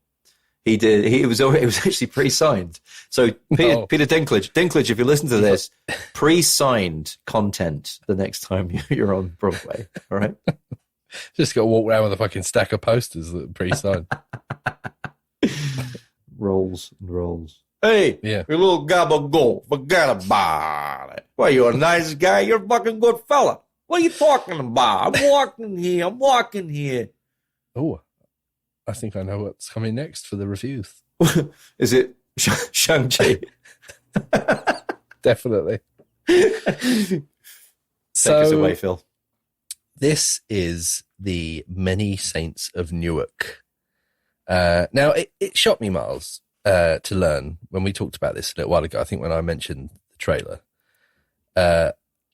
He did. It was actually pre-signed. So Peter Dinklage, if you listen to this, pre-signed content the next time you're on Broadway. All right. Just got to walk around with a fucking stack of posters that are pre-signed. Rolls and rolls. Hey, you little gabagool, forget about it. Well, you're a nice guy. You're a fucking good fella. What are you talking about? I'm walking here. Oh, I think I know what's coming next for the reviews. Is it Shang Chi? Definitely. Take us away, Phil. This is the Many Saints of Newark. Now, it shocked me, Miles, to learn when we talked about this a little while ago. I think when I mentioned the trailer,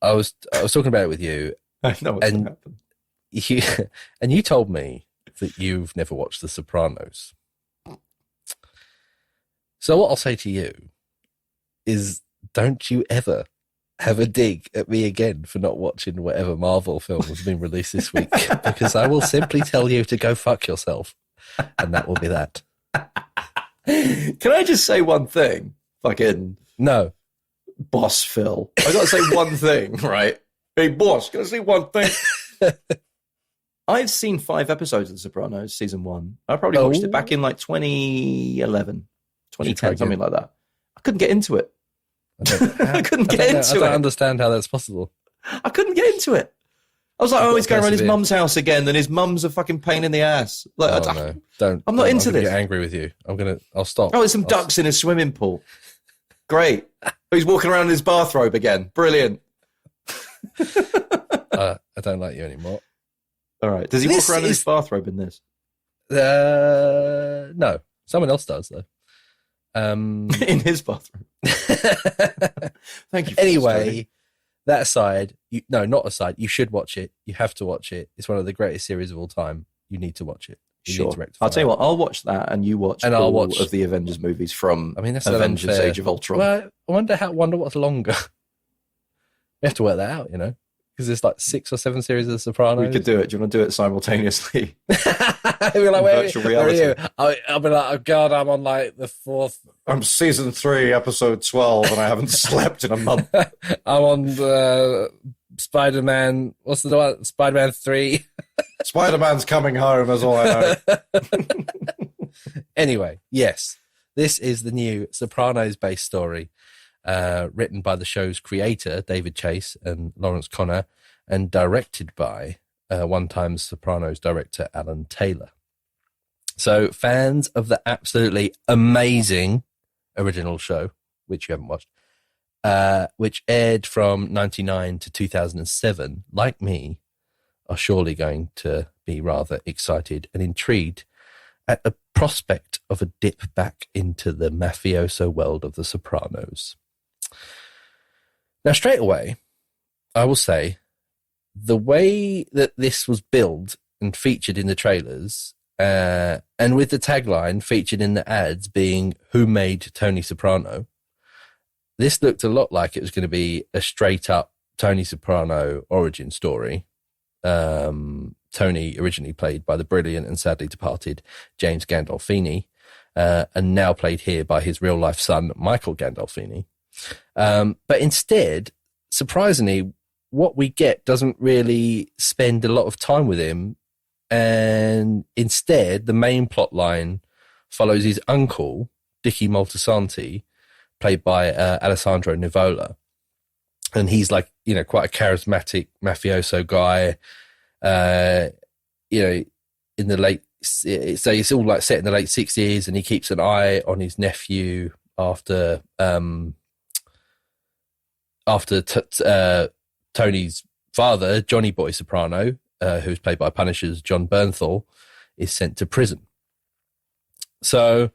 I was talking about it with you. I know what's going to happen. You told me that you've never watched The Sopranos. So what I'll say to you is, don't you ever have a dig at me again for not watching whatever Marvel film has been released this week, because I will simply tell you to go fuck yourself, and that will be that. Can I just say one thing? Fucking no, boss Phil. I got to say one thing, right? Hey, boss, can I say one thing? I've seen 5 episodes of The Sopranos, season 1. I probably watched it back in like 2011, 2010, something like that. I couldn't get into it. I couldn't get into it. I don't understand how that's possible. I couldn't get into it. I was like, oh, he's going around his mum's house again, and his mum's a fucking pain in the ass. Like, no, don't. I'm not into this. Get angry with you. I'll stop. Oh, there's some ducks in a swimming pool. Great. He's walking around in his bathrobe again. Brilliant. I don't like you anymore. All right. Does he walk around in his bathrobe in this? No. Someone else does, though. In his bathroom. Thank you. Anyway, that aside, not aside, you should watch it. You have to watch it. It's one of the greatest series of all time. You need to watch it. Sure. I'll tell you what, I'll watch that, and you watch all of the Avengers movies from that's Avengers Age of Ultron. Well, I wonder what's longer. We have to work that out, because there's like 6 or 7 series of The Sopranos. We could do it. Do you want to do it simultaneously? We're like, virtual reality. Where are you? I'll be like, oh God, I'm on like the 4th. I'm season 3, episode 12, and I haven't slept in a month. I'm on the Spider-Man. What's the one? Spider-Man 3. Spider-Man's coming home, is all I know. Anyway, yes, this is the new Sopranos-based story, written by the show's creator, David Chase and Lawrence Connor, and directed by one-time Sopranos director Alan Taylor. So fans of the absolutely amazing original show, which you haven't watched, which aired from 1999 to 2007, like me, are surely going to be rather excited and intrigued at the prospect of a dip back into the mafioso world of The Sopranos. Now, straight away, I will say the way that this was billed and featured in the trailers, and with the tagline featured in the ads being "Who Made Tony Soprano?", this looked a lot like it was going to be a straight up Tony Soprano origin story. Tony originally played by the brilliant and sadly departed James Gandolfini, and now played here by his real life son, Michael Gandolfini. But instead, surprisingly, what we get doesn't really spend a lot of time with him. And instead, the main plot line follows his uncle, Dicky Moltisanti, played by Alessandro Nivola. And he's like, quite a charismatic mafioso guy, in the late, so it's all like set in the late 60s, and he keeps an eye on his nephew after Tony's father, Johnny Boy Soprano, who's played by Punisher's John Bernthal, is sent to prison. So,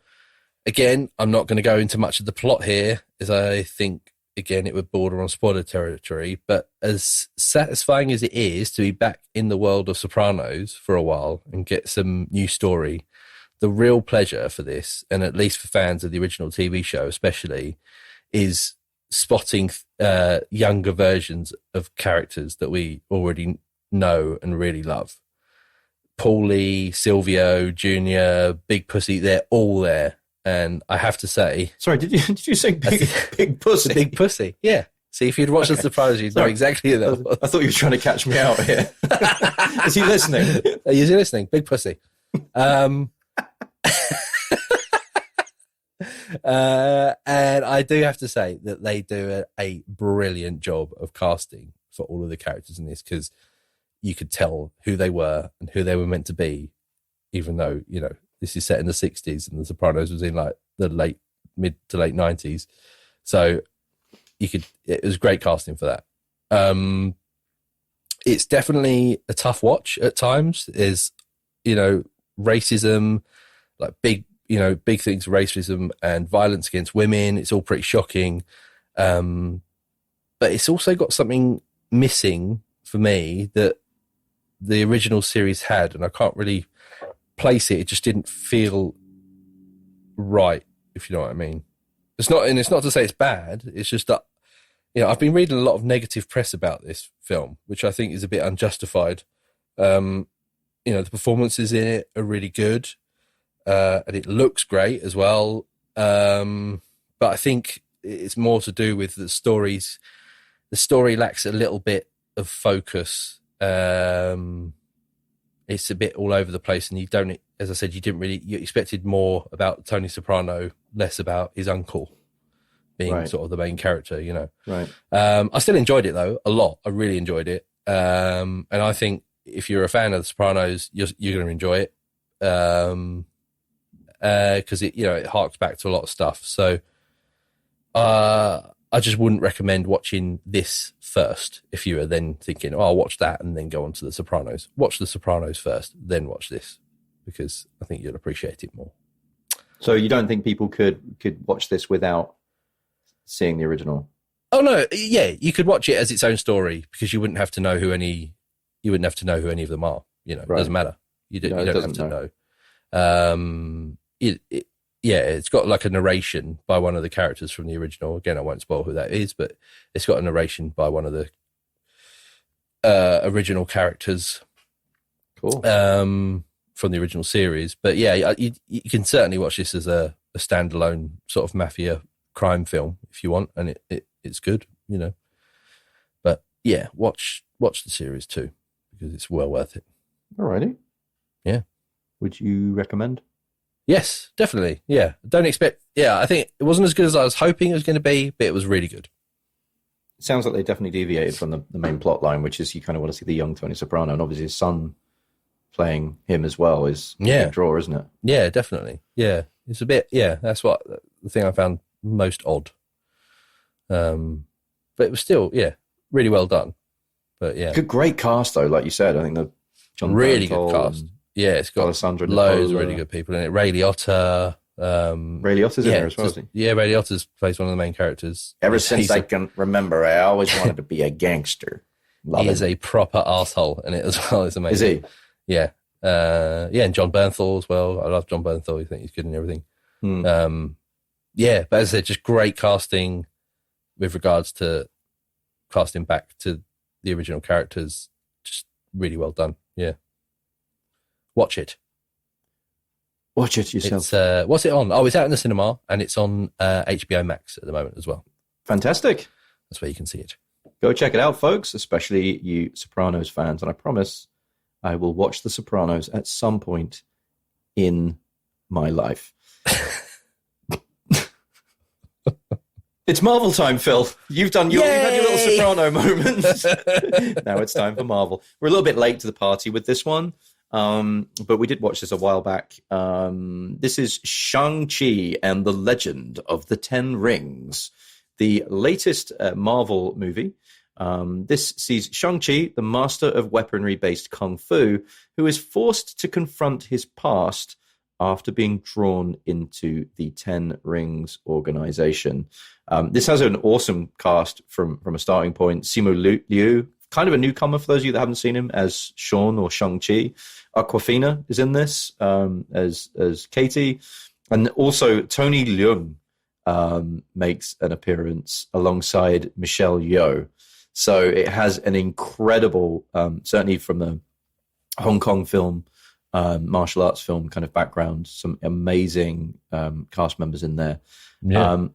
again, I'm not going to go into much of the plot here, as I think, again, it would border on spoiler territory. But as satisfying as it is to be back in the world of Sopranos for a while and get some new story, the real pleasure for this, and at least for fans of the original TV show especially, is spotting younger versions of characters that we already know and really love. Paulie, Silvio, Junior, Big Pussy, they're all there. And I have to say... Sorry, did you say big Pussy? Big Pussy, yeah. See, if you'd watched The Sopranos, you'd know exactly who that was. I thought you were trying to catch me out here. Is he listening? Is he listening? Big Pussy. And I do have to say that they do a brilliant job of casting for all of the characters in this, because you could tell who they were and who they were meant to be, even though, you know, this is set in the 60s and The Sopranos was in like the mid to late 90s. So it was great casting for that. It's definitely a tough watch at times. There's, you know, racism, like big things, racism and violence against women. It's all pretty shocking. But it's also got something missing for me that the original series had, and I can't really place it. It just didn't feel right, if you know what I mean. It's not to say it's bad. It's just that, you know, I've been reading a lot of negative press about this film, which I think is a bit unjustified. You know, the performances in it are really good, and it looks great as well. But I think it's more to do with the stories. The story lacks a little bit of focus. It's a bit all over the place, and you don't, as I said, you expected more about Tony Soprano, less about his uncle being sort of the main character, you know. Right. I still enjoyed it though, a lot. I really enjoyed it. And I think if you're a fan of The Sopranos, you're going to enjoy it. Because it, you know, it harks back to a lot of stuff. So, I just wouldn't recommend watching this first if you were then thinking, oh, I'll watch that and then go on to The Sopranos. Watch The Sopranos first, then watch this, because I think you'll appreciate it more. So you don't think people could watch this without seeing the original? Oh no, yeah, you could watch it as its own story, because you wouldn't have to know who any of them are. You know, it doesn't matter. You don't have to know. It's got like a narration by one of the characters from the original. Again, I won't spoil who that is, but it's got a narration by one of the original characters. Cool. From the original series. But yeah, you can certainly watch this as a standalone sort of mafia crime film if you want, and it's good, you know. But yeah, watch the series too, because it's well worth it. Alrighty. Yeah. Would you recommend? Yes, definitely. Yeah. I think it wasn't as good as I was hoping it was going to be, but it was really good. It sounds like they definitely deviated from the main plot line, which is you kind of want to see the young Tony Soprano, and obviously his son playing him as well is a big draw, isn't it? Yeah, definitely. Yeah. It's a bit, that's what the thing I found most odd. But it was still, really well done. But yeah. Great cast though, like you said. I think the John really Bernthal good cast. Yeah, it's got Alessandra loads Nicola. of really good people in it. Ray Liotta. Ray Liotta's in there as well, isn't he? Yeah, Ray Liotta's plays one of the main characters. Ever since I can remember, I always wanted to be a gangster. He is a proper arsehole in it as well. It's amazing. Is he? Yeah. And John Bernthal as well. I love John Bernthal. I think he's good in everything. But as I said, just great casting with regards to casting back to the original characters. Just really well done. Yeah. Watch it. Watch it yourself. What's it on? Oh, it's out in the cinema, and it's on HBO Max at the moment as well. Fantastic. That's where you can see it. Go check it out, folks, especially you Sopranos fans. And I promise I will watch The Sopranos at some point in my life. It's Marvel time, Phil. You've had your little Soprano moment. Now it's time for Marvel. We're a little bit late to the party with this one. But we did watch this a while back. This is Shang Chi and the Legend of the Ten Rings, the latest Marvel movie. This sees Shang Chi, the master of weaponry-based kung fu, who is forced to confront his past after being drawn into the Ten Rings organization. This has an awesome cast from a starting point. Simu Liu, kind of a newcomer for those of you that haven't seen him, as Sean or Shang-Chi. Awkwafina is in this as Katie. And also Tony Leung makes an appearance alongside Michelle Yeoh. So it has an incredible, certainly from the Hong Kong film, martial arts film kind of background, some amazing cast members in there. Yeah.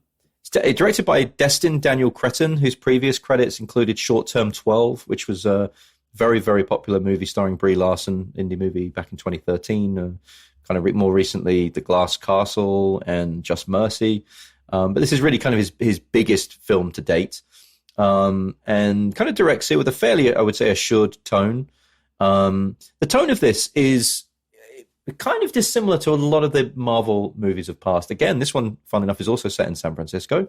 It's directed by Destin Daniel Cretton, whose previous credits included Short Term 12, which was a very, very popular movie starring Brie Larson, indie movie back in 2013. Kind of more recently, The Glass Castle and Just Mercy. But this is really kind of his biggest film to date. and kind of directs it with a fairly, I would say, assured tone. The tone of this is kind of dissimilar to a lot of the Marvel movies of past. Again, this one, fun enough, is also set in San Francisco,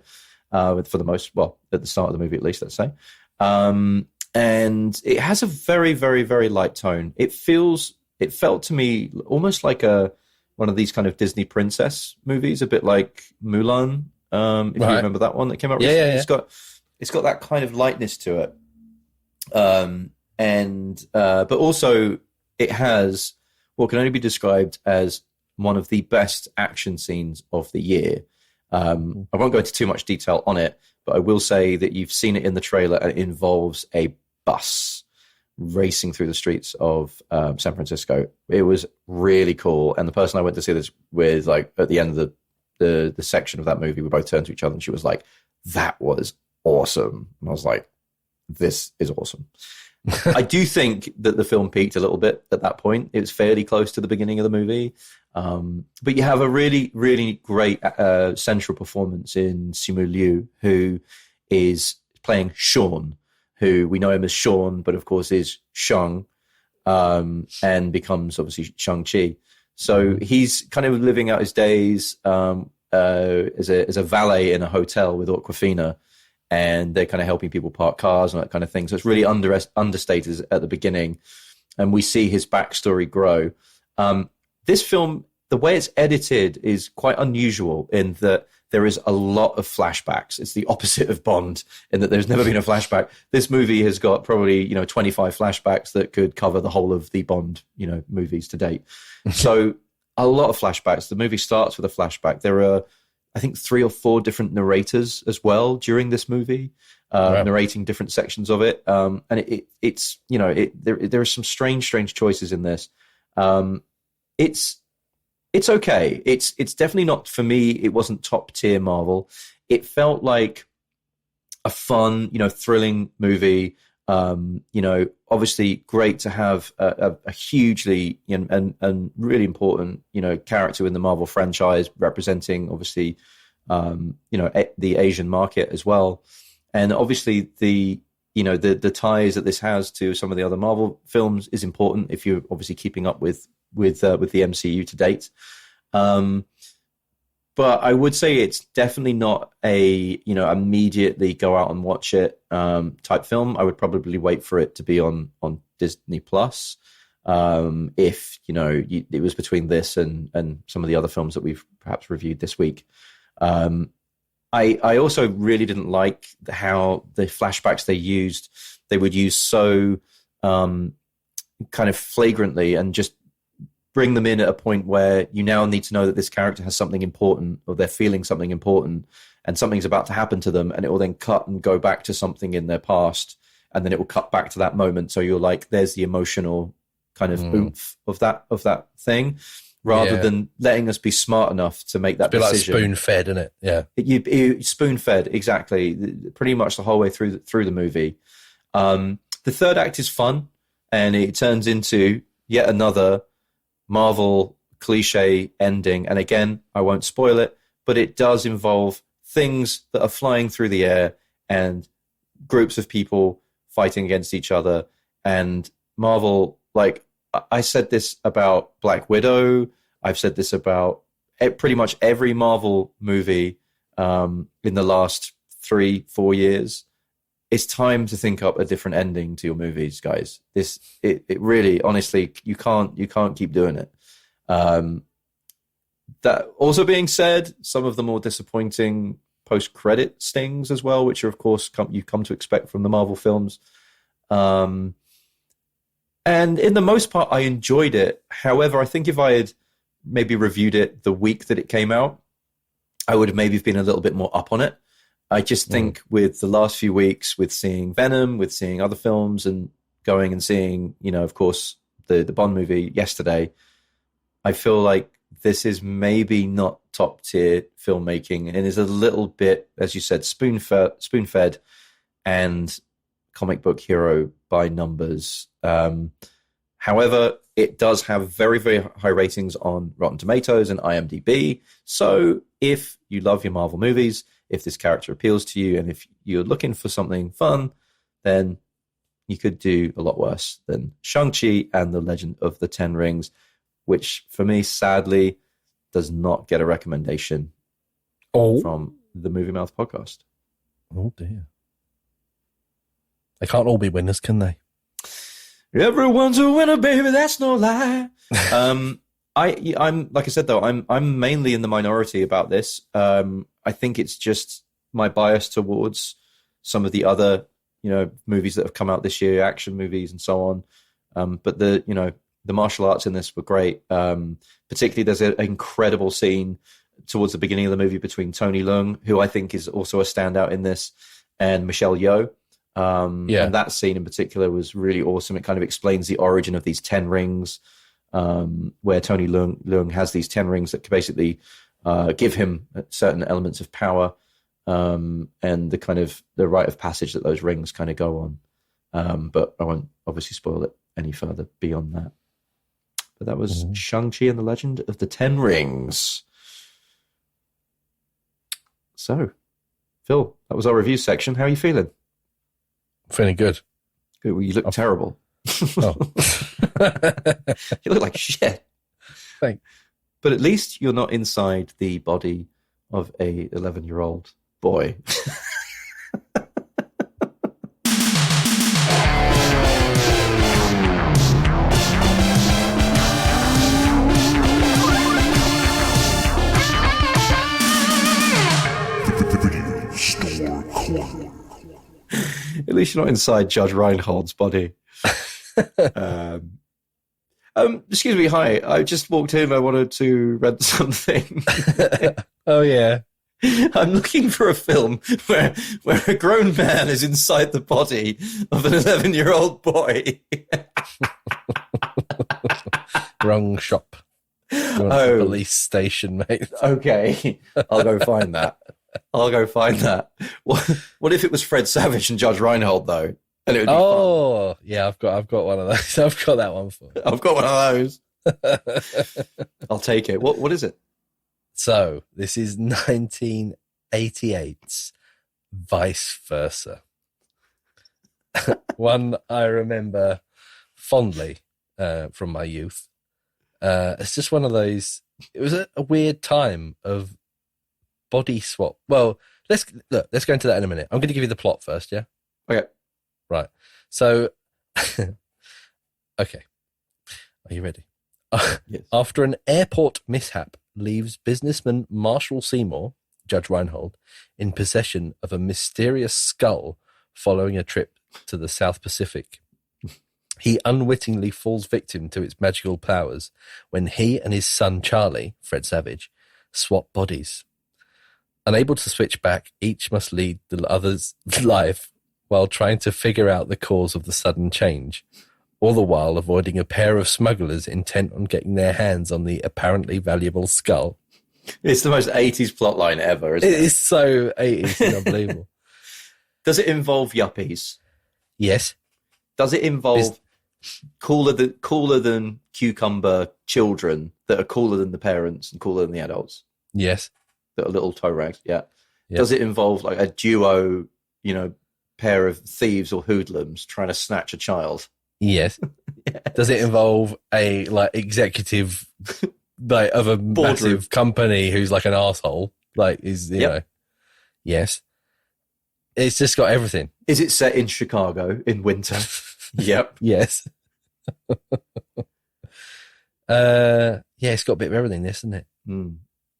for the most, well, at the start of the movie at least, let's say. And it has a very, very, very light tone. It felt to me almost like one of these kind of Disney princess movies, a bit like Mulan, if you remember that one that came out recently. Yeah. It's got that kind of lightness to it. But also it has what can only be described as one of the best action scenes of the year. I won't go into too much detail on it, but I will say that you've seen it in the trailer, and it involves a bus racing through the streets of San Francisco. It was really cool. And the person I went to see this with, like, at the end of the section of that movie, we both turned to each other and she was like, that was awesome. And I was like, this is awesome. I do think that the film peaked a little bit at that point. It was fairly close to the beginning of the movie. But you have a really, really great central performance in Simu Liu, who is playing Sean, who we know him as Sean, but of course is Shang, and becomes obviously Shang Chi. So he's kind of living out his days as a valet in a hotel with Awkwafina, and they're kind of helping people park cars and that kind of thing. So it's really understated at the beginning, and we see his backstory grow. This film, the way it's edited is quite unusual in that there is a lot of flashbacks. It's the opposite of Bond in that there's never been a flashback. This movie has got probably, 25 flashbacks that could cover the whole of the Bond, movies to date. So a lot of flashbacks. The movie starts with a flashback. There are, I think, 3 or 4 different narrators as well during this movie, narrating different sections of it. And there are some strange choices in this. It's okay. It's definitely not, for me, it wasn't top tier Marvel. It felt like a fun, thrilling movie. Obviously great to have a hugely and really important, character in the Marvel franchise representing obviously, the Asian market as well. And obviously the ties that this has to some of the other Marvel films is important if you're obviously keeping up with the MCU to date. But I would say it's definitely not a, immediately go out and watch it type film. I would probably wait for it to be on Disney Plus. If, it was between this and some of the other films that we've perhaps reviewed this week. I also really didn't like how the flashbacks they would use so kind of flagrantly and just bring them in at a point where you now need to know that this character has something important, or they're feeling something important, and something's about to happen to them, and it will then cut and go back to something in their past, and then it will cut back to that moment. So you're like, there's the emotional kind of oomph of that thing, rather than letting us be smart enough to make that decision. Like spoon-fed, isn't it? Yeah. You spoon-fed, exactly, pretty much the whole way through the movie. The third act is fun, and it turns into yet another Marvel cliche ending. And again, I won't spoil it, but it does involve things that are flying through the air and groups of people fighting against each other. And Marvel, like, I said this about Black Widow. I've said this about pretty much every Marvel movie in the last 3-4 years. It's time to think up a different ending to your movies, guys. It really, honestly, you can't keep doing it. That also being said, some of the more disappointing post-credit stings as well, which are, of course, you've come to expect from the Marvel films. And in the most part, I enjoyed it. However, I think if I had maybe reviewed it the week that it came out, I would have maybe been a little bit more up on it. I just think with the last few weeks, with seeing Venom, with seeing other films, and going and seeing, of course, the Bond movie yesterday, I feel like this is maybe not top tier filmmaking and is a little bit, as you said, spoon-fed and comic book hero by numbers. However, it does have very, very high ratings on Rotten Tomatoes and IMDb. So if you love your Marvel movies, if this character appeals to you, and if you're looking for something fun, then you could do a lot worse than Shang-Chi and the Legend of the Ten Rings, which for me, sadly, does not get a recommendation from the Movie Mouth podcast. Oh, dear. They can't all be winners, can they? Everyone's a winner, baby, that's no lie. I'm like I said, though, I'm mainly in the minority about this. I think it's just my bias towards some of the other, movies that have come out this year, action movies and so on. But the martial arts in this were great. Particularly, there's an incredible scene towards the beginning of the movie between Tony Leung, who I think is also a standout in this, and Michelle Yeoh. And that scene in particular was really awesome. It kind of explains the origin of these 10 rings, where Tony Leung has these 10 rings that could basically give him certain elements of power, and the rite of passage that those rings kind of go on. But I won't obviously spoil it any further beyond that. But that was Shang-Chi and the Legend of the Ten Rings. So, Phil, that was our review section. How are you feeling? Feeling good. Good. Well, you look terrible. Oh. You look like shit. Thanks. But at least you're not inside the body of a 11-year-old boy. At least you're not inside Judge Reinhold's body. Excuse me, hi. I just walked in. I wanted to rent something. Oh, yeah. I'm looking for a film where a grown man is inside the body of an 11-year-old boy. Wrong shop. The police station, mate. Okay, I'll go find that. What if it was Fred Savage and Judge Reinhold, though? And it would be fun. Yeah, I've got one of those. I've got that one for you. I've got one of those. I'll take it. What is it? So, this is 1988's Vice Versa. One I remember fondly from my youth. It's just one of those. It was a weird time of body swap. Well, let's go into that in a minute. I'm going to give you the plot first, yeah? Okay. Right. So, okay. Are you ready? Yes. After an airport mishap leaves businessman Marshall Seymour, Judge Reinhold, in possession of a mysterious skull following a trip to the South Pacific. He unwittingly falls victim to its magical powers when he and his son Charlie, Fred Savage, swap bodies. Unable to switch back, each must lead the other's life while trying to figure out the cause of the sudden change, all the while avoiding a pair of smugglers intent on getting their hands on the apparently valuable skull. It's the most 80s plotline ever, isn't it? It is so 80s and unbelievable. Does it involve yuppies? Yes. Does it involve cooler than cucumber children that are cooler than the parents and cooler than the adults? Yes. That are little toe rags, yeah. Yep. Does it involve like a duo, pair of thieves or hoodlums trying to snatch a child? Yes. Yeah. Does it involve a executive of a massive company who's like an asshole? You know? Yes. It's just got everything. Is it set in Chicago in winter? Yep. Yes. It's got a bit of everything, this, isn't it? Mm.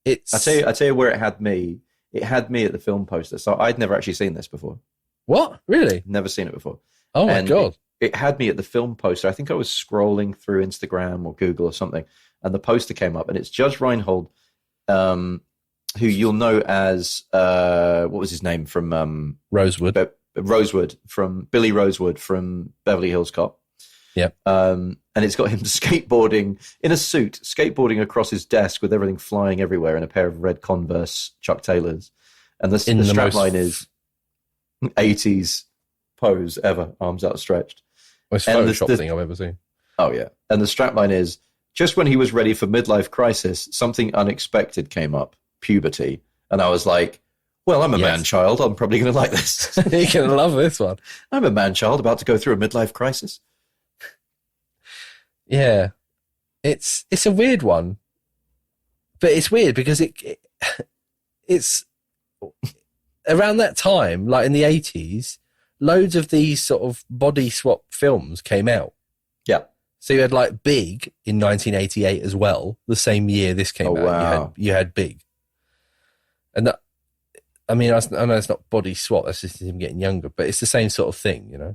I tell you where it had me. It had me at the film poster. So I'd never actually seen this before. What? Really? Never seen it before. Oh my God. It had me at the film poster. I think I was scrolling through Instagram or Google or something, and the poster came up, and it's Judge Reinhold, who you'll know as what was his name from Rosewood. From Billy Rosewood from Beverly Hills Cop. Yeah. And it's got him skateboarding in a suit, skateboarding across his desk with everything flying everywhere in a pair of red Converse Chuck Taylors. And the strapline is 80s pose ever, arms outstretched. Most Photoshop thing I've ever seen. Oh, yeah. And the strapline is, just when he was ready for midlife crisis, something unexpected came up, puberty. And I was like, Well, I'm a Yes. man-child. I'm probably going to like this. You're going to love this one. I'm a man-child about to go through a midlife crisis. Yeah. It's a weird one. But it's weird because it's around that time, like in the 80s, loads of these sort of body swap films came out. Yeah. So you had like Big in 1988 as well, the same year this came out. Wow. You had Big. And that, I mean, I know it's not body swap, that's just him getting younger, but it's the same sort of thing, you know?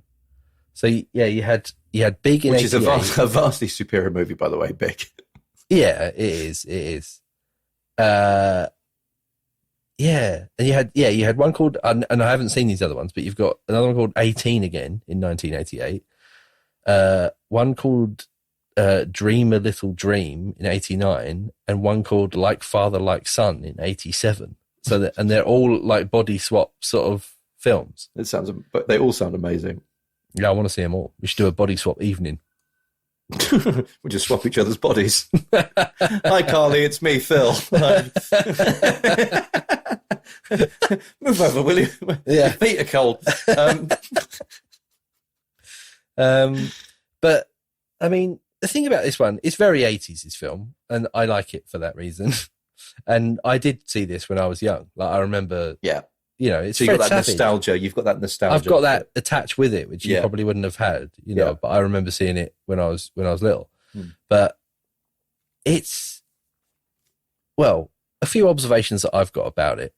So yeah, you had Big in 88. Which is a vastly superior movie, by the way, Big. Yeah, it is. Yeah. And you had one called, and I haven't seen these other ones, but you've got another one called 18 again in 1988. One called Dream a Little Dream in 89, and one called Like Father, Like Son in 87. So and they're all like body swap sort of films. But they all sound amazing. Yeah, I want to see them all. We should do a body swap evening. We'll just swap each other's bodies. Hi, Carly, it's me, Phil. Move over, will you? Yeah. Your feet are cold. But I mean, the thing about this one, it's very 80s, this film, and I like it for that reason. And I did see this when I was young. Like, I remember, Yeah. you know, it's So you've got Fred that Savage. nostalgia. You've got that nostalgia. I've got that attached with it, which you Yeah. probably wouldn't have had, you know. Yeah. But I remember seeing it when I was little. Hmm. But it's, well, a few observations that I've got about it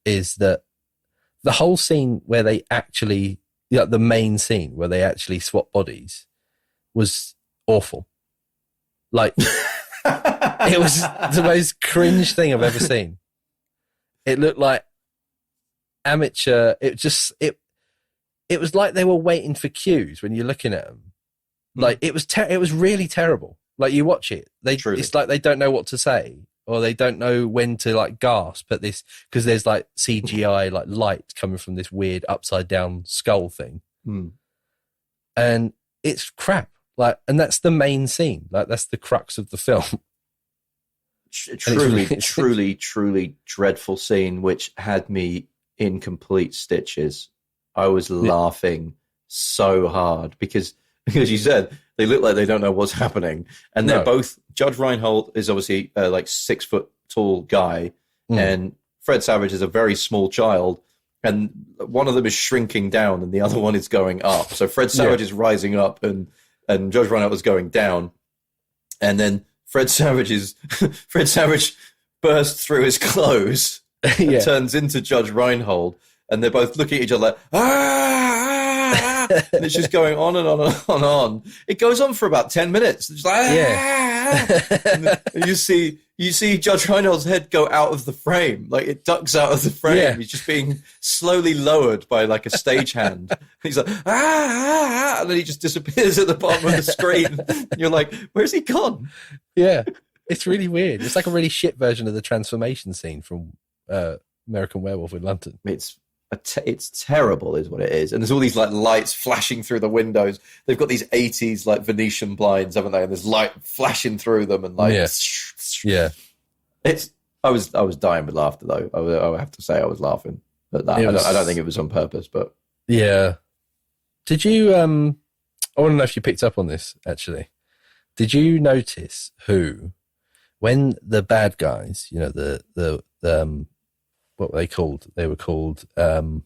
is that the whole scene where they actually, the main scene where they actually swap bodies was awful. Like, it was the most cringe thing I've ever seen. It looked like amateur. It was like they were waiting for cues when you're looking at them. Like, it was really terrible. Like, you watch it, it's like they don't know what to say, or they don't know when to like gasp at this, because there's like CGI like light coming from this weird upside down skull thing. And it's crap. Like, and that's the main scene. Like, that's the crux of the film. Truly dreadful scene, which had me in complete stitches. I was laughing so hard because you said they look like they don't know what's happening, and they're both. Judge Reinhold is obviously like 6 foot tall guy, and Fred Savage is a very small child, and one of them is shrinking down, and the other one is going up. So Fred Savage is rising up, and Judge Reinhold is going down, and then Fred Savage bursts through his clothes and turns into Judge Reinhold, and they're both looking at each other like, ah, and it's just going on and on and on and on. It goes on for about 10 minutes. It's like, and you see Judge Reinhold's head go out of the frame, like it ducks out of the frame. Yeah. He's just being slowly lowered by like a stagehand. He's like, and then he just disappears at the bottom of the screen. And you're like, where's he gone? Yeah, it's really weird. It's like a really shit version of the transformation scene from American Werewolf in London. It's terrible, is what it is. And there's all these like lights flashing through the windows. They've got these 80s like Venetian blinds, haven't they? And there's light flashing through them, and like, yeah. I was dying with laughter though. I have to say I was laughing at that. I don't think it was on purpose, but yeah. Did you? I want to know if you picked up on this. Actually, did you notice who, when the bad guys, you know, the what were they called? They were called Tina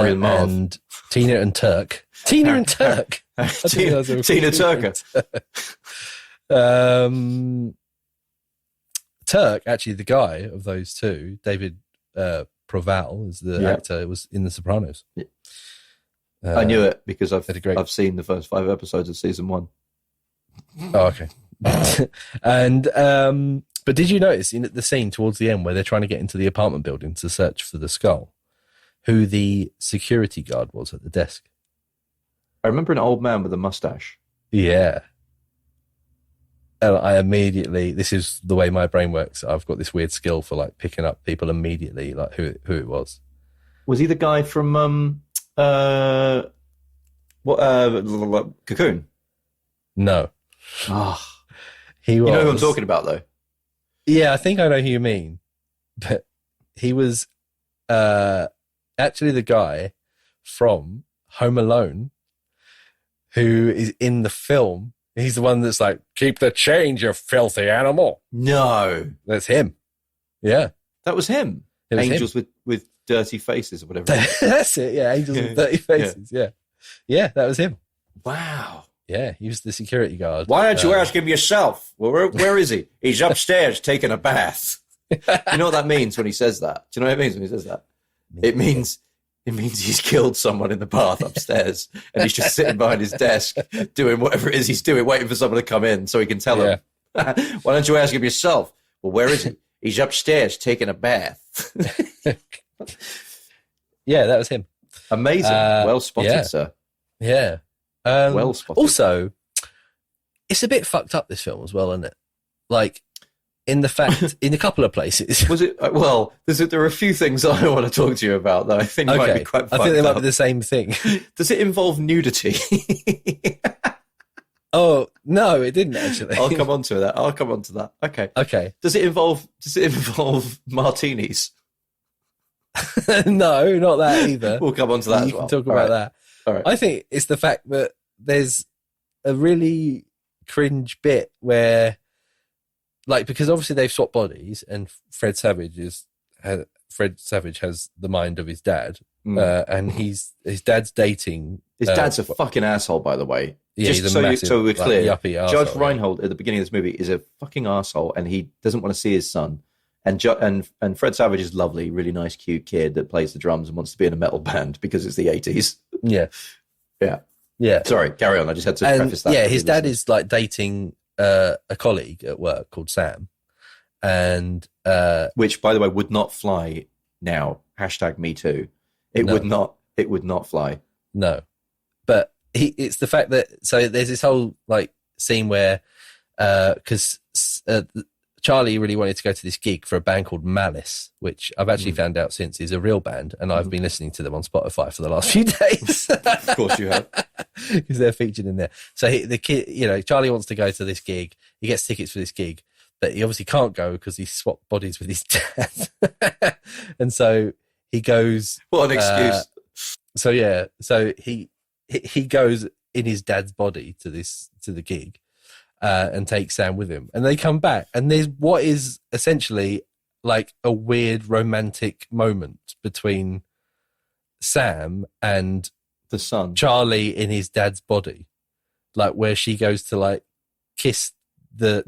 and Turk. Tina and Turk. Tina Turker. Turk, actually, the guy of those two, David Proval, is the actor. Was in The Sopranos. Yeah. I knew it because I've seen the first 5 episodes of season 1. Oh, okay. And but did you notice in the scene towards the end where they're trying to get into the apartment building to search for the skull, who the security guard was at the desk? I remember an old man with a mustache. Yeah. And I immediately, this is the way my brain works. I've got this weird skill for like picking up people immediately, like who it was. Was he the guy from Cocoon? No. Oh. He was. You know who I'm talking about, though? Yeah, I think I know who you mean. But he was actually the guy from Home Alone who is in the film. He's the one that's like, keep the change, you filthy animal. No. That's him. Yeah. That was him. It was Angels with dirty faces or whatever. That's it. Yeah. Angels with dirty faces. Yeah. Yeah. That was him. Wow. Yeah. He was the security guard. Why don't you ask him yourself? Well, where is he? He's upstairs taking a bath. You know what that means when he says that? Do you know what it means when he says that? It means he's killed someone in the bath upstairs and he's just sitting behind his desk doing whatever it is he's doing, waiting for someone to come in so he can tell him. Why don't you ask him yourself? Well, where is he? He's upstairs taking a bath. Yeah, that was him. Amazing. Well spotted, sir. Yeah. Well spotted. Also, it's a bit fucked up, this film as well, isn't it? Like, in a couple of places. Was it? Well, there are a few things I want to talk to you about that I think might be quite fucked up. I think they might be the same thing. Does it involve nudity? Oh, no, it didn't actually. I'll come on to that. Okay. Does it involve martinis? No, not that either. We'll come on to that as well. You can talk about that. All right. I think it's the fact that there's a really cringe bit where, like, because obviously they've swapped bodies and Fred Savage has the mind of his dad, and his dad's dating. His dad's a fucking asshole, by the way. Yeah, just so we're clear, Judge Reinhold at the beginning of this movie is a fucking asshole, and he doesn't want to see his son. And Fred Savage is lovely, really nice, cute kid that plays the drums and wants to be in a metal band because it's the 80s. Yeah. Sorry, carry on. I just had to preface that. Yeah, his dad is like dating a colleague at work called Sam, and which, by the way, would not fly now. #MeToo. It would not fly. No, but it's the fact that, so there's this whole like scene where because Charlie really wanted to go to this gig for a band called Malice, which I've actually found out since is a real band, and I've been listening to them on Spotify for the last few days. Of course you have. Because they're featured in there. So the kid, Charlie wants to go to this gig. He gets tickets for this gig, but he obviously can't go because he swapped bodies with his dad. And so he goes. What an excuse. So he goes in his dad's body to the gig. And take Sam with him, and they come back, and there's what is essentially like a weird romantic moment between Sam and the son, Charlie, in his dad's body, like where she goes to like kiss when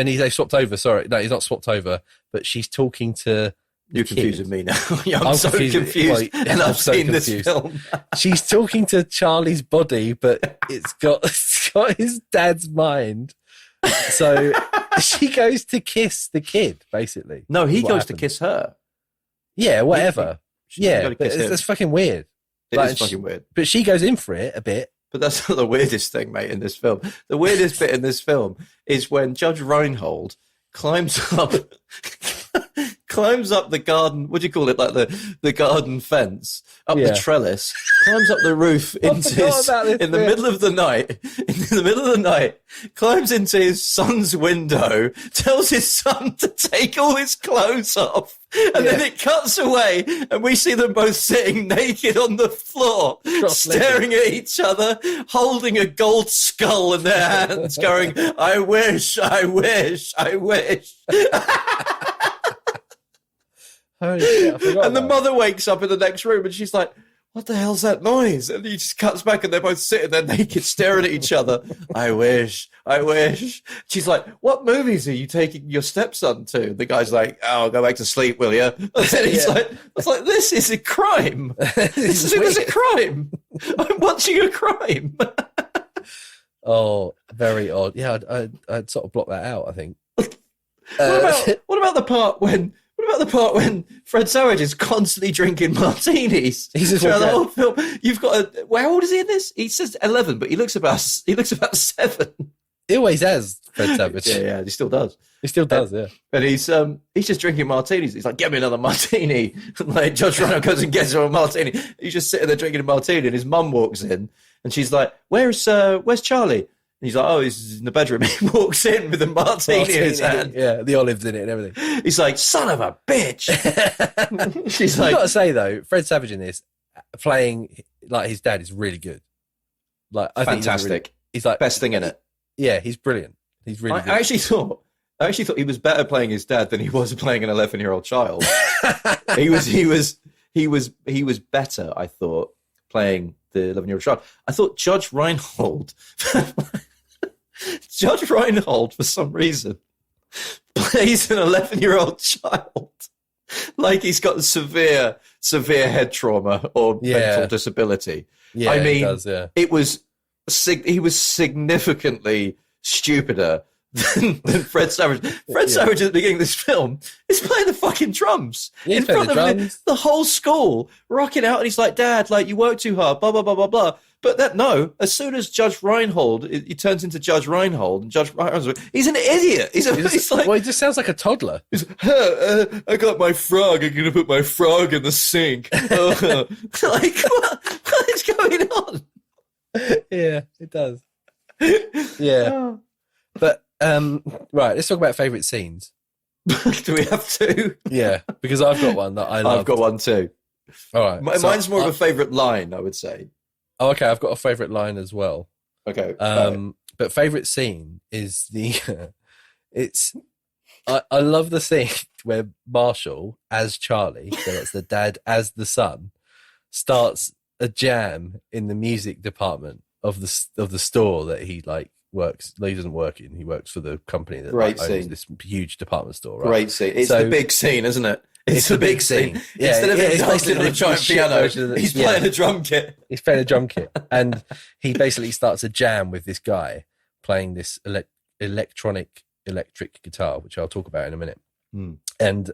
they swapped over. Sorry, no, he's not swapped over, but she's talking to. You're confusing me now. I'm so confused, and I've seen this film. She's talking to Charlie's body, but it's got his dad's mind. So she goes to kiss the kid, basically. No, he goes to kiss her. Yeah, whatever. But it's fucking weird. It is fucking weird. But she goes in for it a bit. But that's not the weirdest thing, mate, in this film. The weirdest bit in this film is when Judge Reinhold climbs up the garden, what do you call it, like the garden fence, up the trellis, climbs up the roof in the middle of the night, climbs into his son's window, tells his son to take all his clothes off, and then it cuts away, and we see them both sitting naked on the floor, staring at each other, holding a gold skull in their hands, going, I wish. Holy shit, I forgot and the mother wakes up in the next room and she's like, what the hell's that noise? And he just cuts back and they're both sitting there naked staring at each other. I wish. She's like, what movies are you taking your stepson to? The guy's like, oh, go back to sleep, will you? And then he's like, I was like, this is a crime. This is a crime. I'm watching a crime. Oh, very odd. Yeah, I'd sort of block that out, I think. What about the part when Fred Savage is constantly drinking martinis? He's just throughout the whole film. You've got how old is he in this? He says 11, but he looks about 7. He always has, Fred Savage. Yeah, he still does. Yeah. And he's just drinking martinis. He's like, get me another martini. And like Judge Reinhold goes and gets him a martini. He's just sitting there drinking a martini, and his mum walks in, and she's like, where's Charlie? he's like, oh, he's in the bedroom. He walks in with a martini in his hand. Yeah, the olives in it and everything. He's like, son of a bitch. She's like, I've got to say though, Fred Savage in this playing like his dad is really good. Like, I think fantastic. He's like best thing in it. Yeah, he's brilliant. He's really good. I actually thought he was better playing his dad than he was playing an 11-year-old child. he was better, I thought, playing the 11-year-old child. I thought Judge Reinhold for some reason plays an 11-year-old child like he's got severe head trauma or mental disability. Yeah, I mean, he does, yeah. He was significantly stupider than Fred Savage. Fred Savage at the beginning of this film is playing the fucking drums in front of the whole school, rocking out, and he's like, "Dad, like you work too hard, blah blah blah blah blah." But as soon as Judge Reinhold, he turns into Judge Reinhold, and Judge Reinhold, he's an idiot. He's like, well, he just sounds like a toddler. He's, I got my frog. I'm gonna put my frog in the sink. Like, what is going on? Yeah, it does. Yeah. But right, let's talk about favourite scenes. Do we have to? Yeah, because I've got one that I love. I've got one too. All right. Mine's more of a favourite line, I would say. Oh, okay, I've got a favourite line as well. Okay. But favourite scene is I love the scene where Marshall as Charlie, so that's the dad as the son, starts a jam in the music department of the store that he works. He doesn't work in. He works for the company that owns this huge department store. Right? Great scene. It's the big scene, isn't it? It's the big scene. Yeah, instead of him dancing on a giant piano, he's playing a drum kit. He's playing a drum kit, and he basically starts a jam with this guy playing this electric guitar, which I'll talk about in a minute. And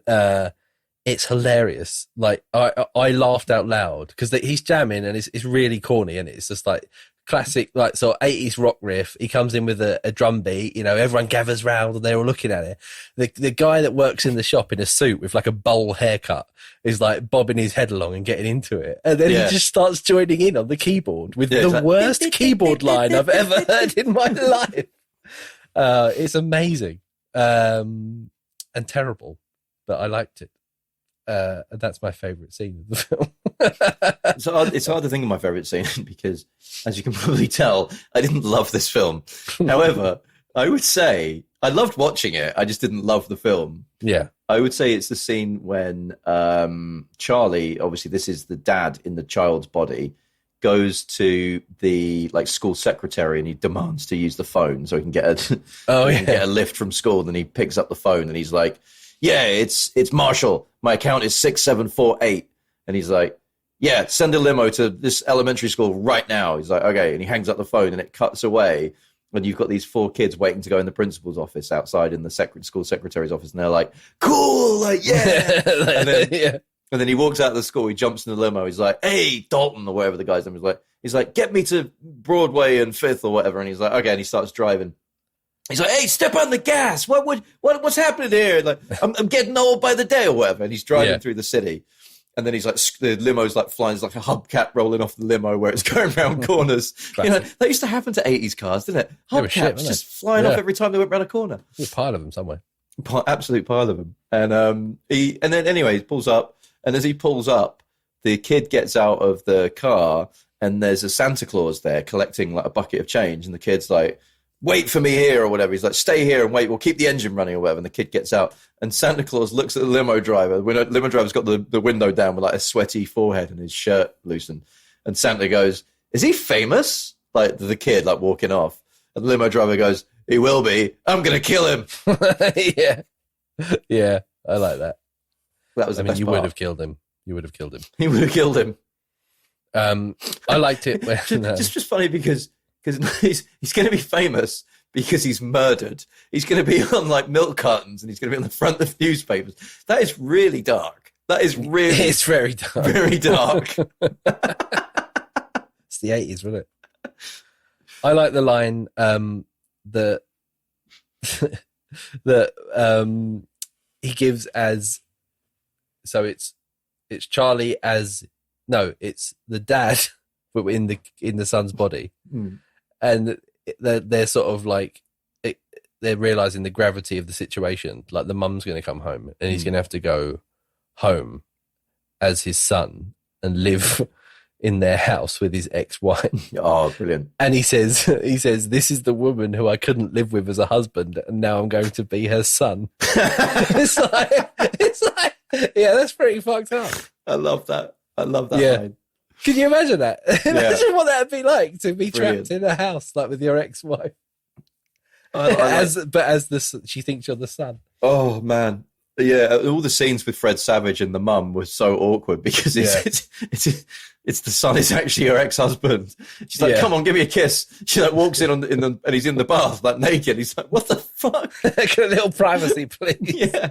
it's hilarious. Like I laughed out loud because he's jamming and it's really corny, and it's just like classic, like sort of 80s rock riff. He comes in with a drum beat, everyone gathers round and they're all looking at it. The guy that works in the shop in a suit with like a bowl haircut is like bobbing his head along and getting into it. And then he just starts joining in on the keyboard with the worst keyboard line I've ever heard in my life. It's amazing and terrible, but I liked it. And that's my favourite scene of the film. It's hard to think of my favourite scene because, as you can probably tell, I didn't love this film. However, I would say I loved watching it. I just didn't love the film. Yeah. I would say it's the scene when Charlie, obviously this is the dad in the child's body, goes to the school secretary and he demands to use the phone so he can get a lift from school. Then he picks up the phone and he's like, "Yeah, it's Marshall. My account is 6748." And he's like, "Yeah, send a limo to this elementary school right now." He's like, "Okay." And he hangs up the phone and it cuts away. And you've got these 4 kids waiting to go in the principal's office outside in the school secretary's office. And they're like, "Cool, like, yeah." And then he walks out of the school. He jumps in the limo. He's like, "Hey, Dalton," or whatever the guy's name is. He's like, "Get me to Broadway and 5th or whatever." And he's like, "Okay." And he starts driving. He's like, "Hey, step on the gas. What's happening here? Like, I'm getting old by the day or whatever." And he's driving through the city. And then he's like, the limo's like flying. There's like a hubcap rolling off the limo where it's going around corners. That used to happen to 80s cars, didn't it? Hubcaps just flying off every time they went around a corner. There's a pile of them somewhere. Absolute pile of them. And then anyway, he pulls up. And as he pulls up, the kid gets out of the car and there's a Santa Claus there collecting like a bucket of change. And the kid's like, "Wait for me here," or whatever. He's like, "Stay here and wait. We'll keep the engine running," or whatever. And the kid gets out. And Santa Claus looks at the limo driver. The limo driver's got the window down with like a sweaty forehead and his shirt loosened. And Santa goes, "Is he famous?" Like the kid like walking off. And the limo driver goes, "He will be. I'm going to kill him." Yeah, I like that. That was the best you part. would have killed him. You would have killed him. He would have killed him. I liked it. When, just funny because he's going to be famous because he's murdered. He's going to be on like milk cartons and he's going to be on the front of newspapers. That is really dark. That is really... It's very dark. Very dark. It's the 80s, wasn't it? I like the line that he gives as... So it's Charlie as... No, it's the dad but in the son's body. And they're sort of like they're realizing the gravity of the situation. Like the mum's going to come home, and he's going to have to go home as his son and live in their house with his ex-wife. Oh, brilliant! And he says, "This is the woman who I couldn't live with as a husband, and now I'm going to be her son." it's like, yeah, that's pretty fucked up. I love that. Line. Can you imagine that? Imagine what that'd be like to be trapped in a house like with your ex-wife. She thinks you're the son. Oh man, yeah. All the scenes with Fred Savage and the mum were so awkward because it's the son is actually her ex-husband. She's like, "Come on, give me a kiss." She like walks in and he's in the bath like naked. He's like, "What the fuck?" Get a little privacy, please. Yeah.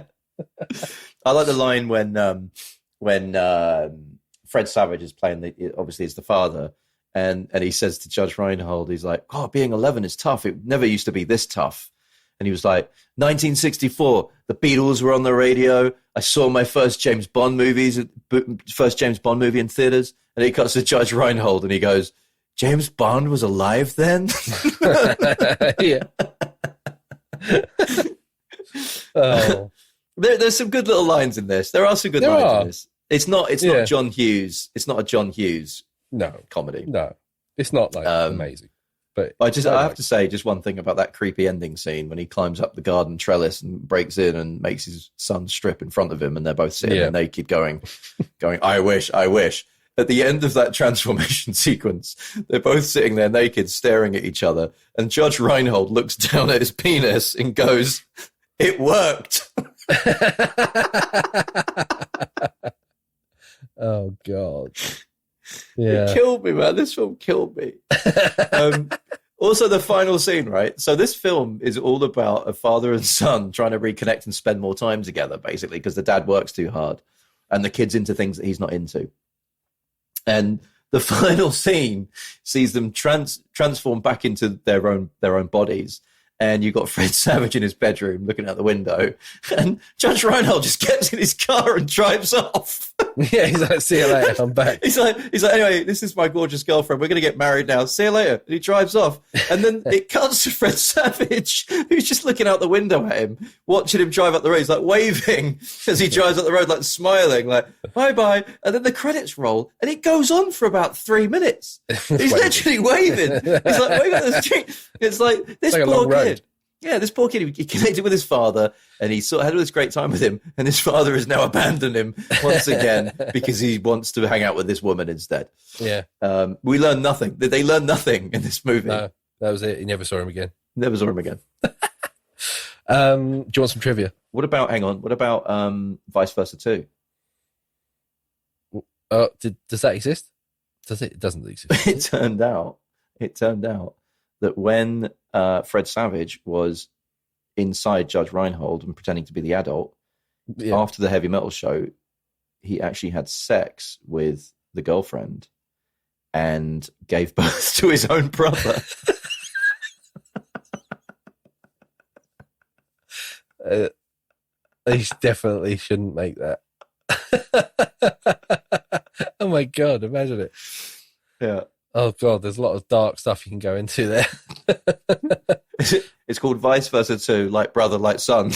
I like the line when Fred Savage is playing obviously it's the father, and he says to Judge Reinhold, he's like, "Oh, being 11 is tough. It never used to be this tough." And he was like, 1964, the Beatles were on the radio. I saw my first James Bond movie in theaters. And he cuts to Judge Reinhold and he goes, "James Bond was alive then?" Yeah. Oh. There's some good little lines in this. There are some good lines in this. It's not John Hughes. It's not a John Hughes comedy. No, it's not like amazing. But I have to say just one thing about that creepy ending scene when he climbs up the garden trellis and breaks in and makes his son strip in front of him, and they're both sitting there naked, going, "I wish." At the end of that transformation sequence, they're both sitting there naked, staring at each other, and Judge Reinhold looks down at his penis and goes, "It worked." Oh God. Yeah. It killed me, man. This film killed me. Also, the final scene, right? So this film is all about a father and son trying to reconnect and spend more time together, basically, because the dad works too hard and the kid's into things that he's not into. And the final scene sees them transform back into their own bodies. And you've got Fred Savage in his bedroom looking out the window, and Judge Reinhold just gets in his car and drives off. Yeah, he's like, "See you later, I'm back." He's like, "Anyway, this is my gorgeous girlfriend. We're going to get married now. See you later." And he drives off. And then it cuts to Fred Savage, who's just looking out the window at him, watching him drive up the road. He's like waving as he drives up the road, like smiling, like, "Bye-bye." And then the credits roll, and it goes on for about 3 minutes. He's literally waving. He's like, waving at the street. It's like, this poor kid. Yeah, this poor kid, he connected with his father and he sort of had all this great time with him, and his father has now abandoned him once again because he wants to hang out with this woman instead. Yeah. We learn nothing. They learn nothing in this movie. No, that was it. He never saw him again. Never saw him again. Do you want some trivia? What about Vice Versa 2? Does that exist? Does it? It doesn't exist. It turned out that when Fred Savage was inside Judge Reinhold and pretending to be the adult, after the heavy metal show, he actually had sex with the girlfriend and gave birth to his own brother. He definitely shouldn't make that. Oh my God, imagine it. Yeah. Oh God, there's a lot of dark stuff you can go into there. It's called Vice Versa 2, like brother, like son.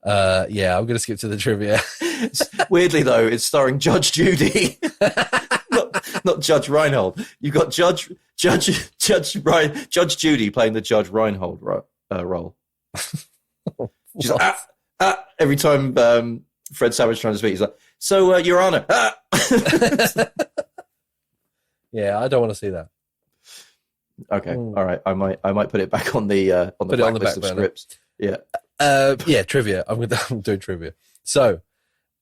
Yeah, I'm going to skip to the trivia. Weirdly, though, it's starring Judge Judy, not Judge Reinhold. You've got Judge Judy playing the Judge Reinhold role. She's like, every time Fred Savage trying to speak, he's like, "So, Your Honor." Yeah, I don't want to see that. Okay, all right. I might put it back on the blacklist of scripts. Yeah. Yeah, trivia. I'm doing trivia. So,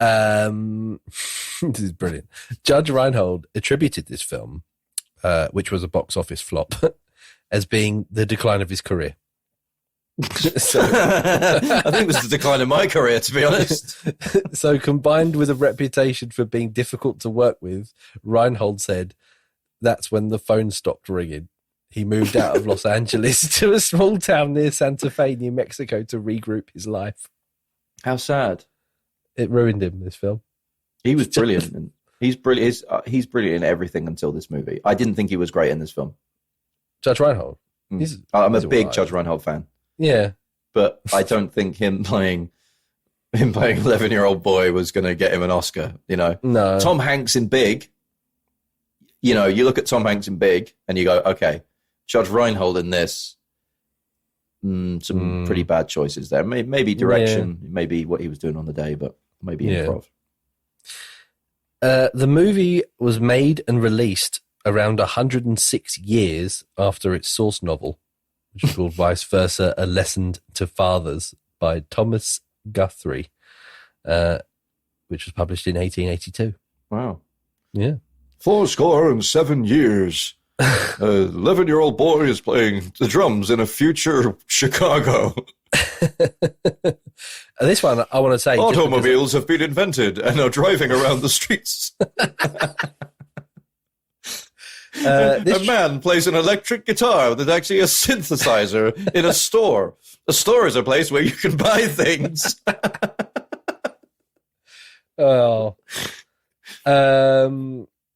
this is brilliant. Judge Reinhold attributed this film, which was a box office flop, as being the decline of his career. So, I think it was the decline of my career, to be honest. So, combined with a reputation for being difficult to work with, Reinhold said that's when the phone stopped ringing. He moved out of Los Angeles to a small town near Santa Fe, New Mexico, to regroup his life. How sad. It ruined him, this film. He was brilliant. He's brilliant. He's brilliant in everything until this movie. I didn't think he was great in this film. Judge Reinhold. I'm a big Judge Reinhold fan. Yeah, but I don't think him playing 11-year-old boy was going to get him an Oscar. You know, no. Tom Hanks in Big. You know, you look at Tom Hanks in Big, and you go, okay, Judge Reinhold in this. Some pretty bad choices there. Maybe direction, maybe what he was doing on the day, but maybe improv. The movie was made and released around 106 years after its source novel, which is called Vice Versa, A Lesson to Fathers by Thomas Guthrie, which was published in 1882. Wow. Yeah. 77 years. 11-year-old boy is playing the drums in a future Chicago. This one, I want to say... Automobiles have been invented and are driving around the streets. A man plays an electric guitar that's actually a synthesizer in a store. A store is a place where you can buy things.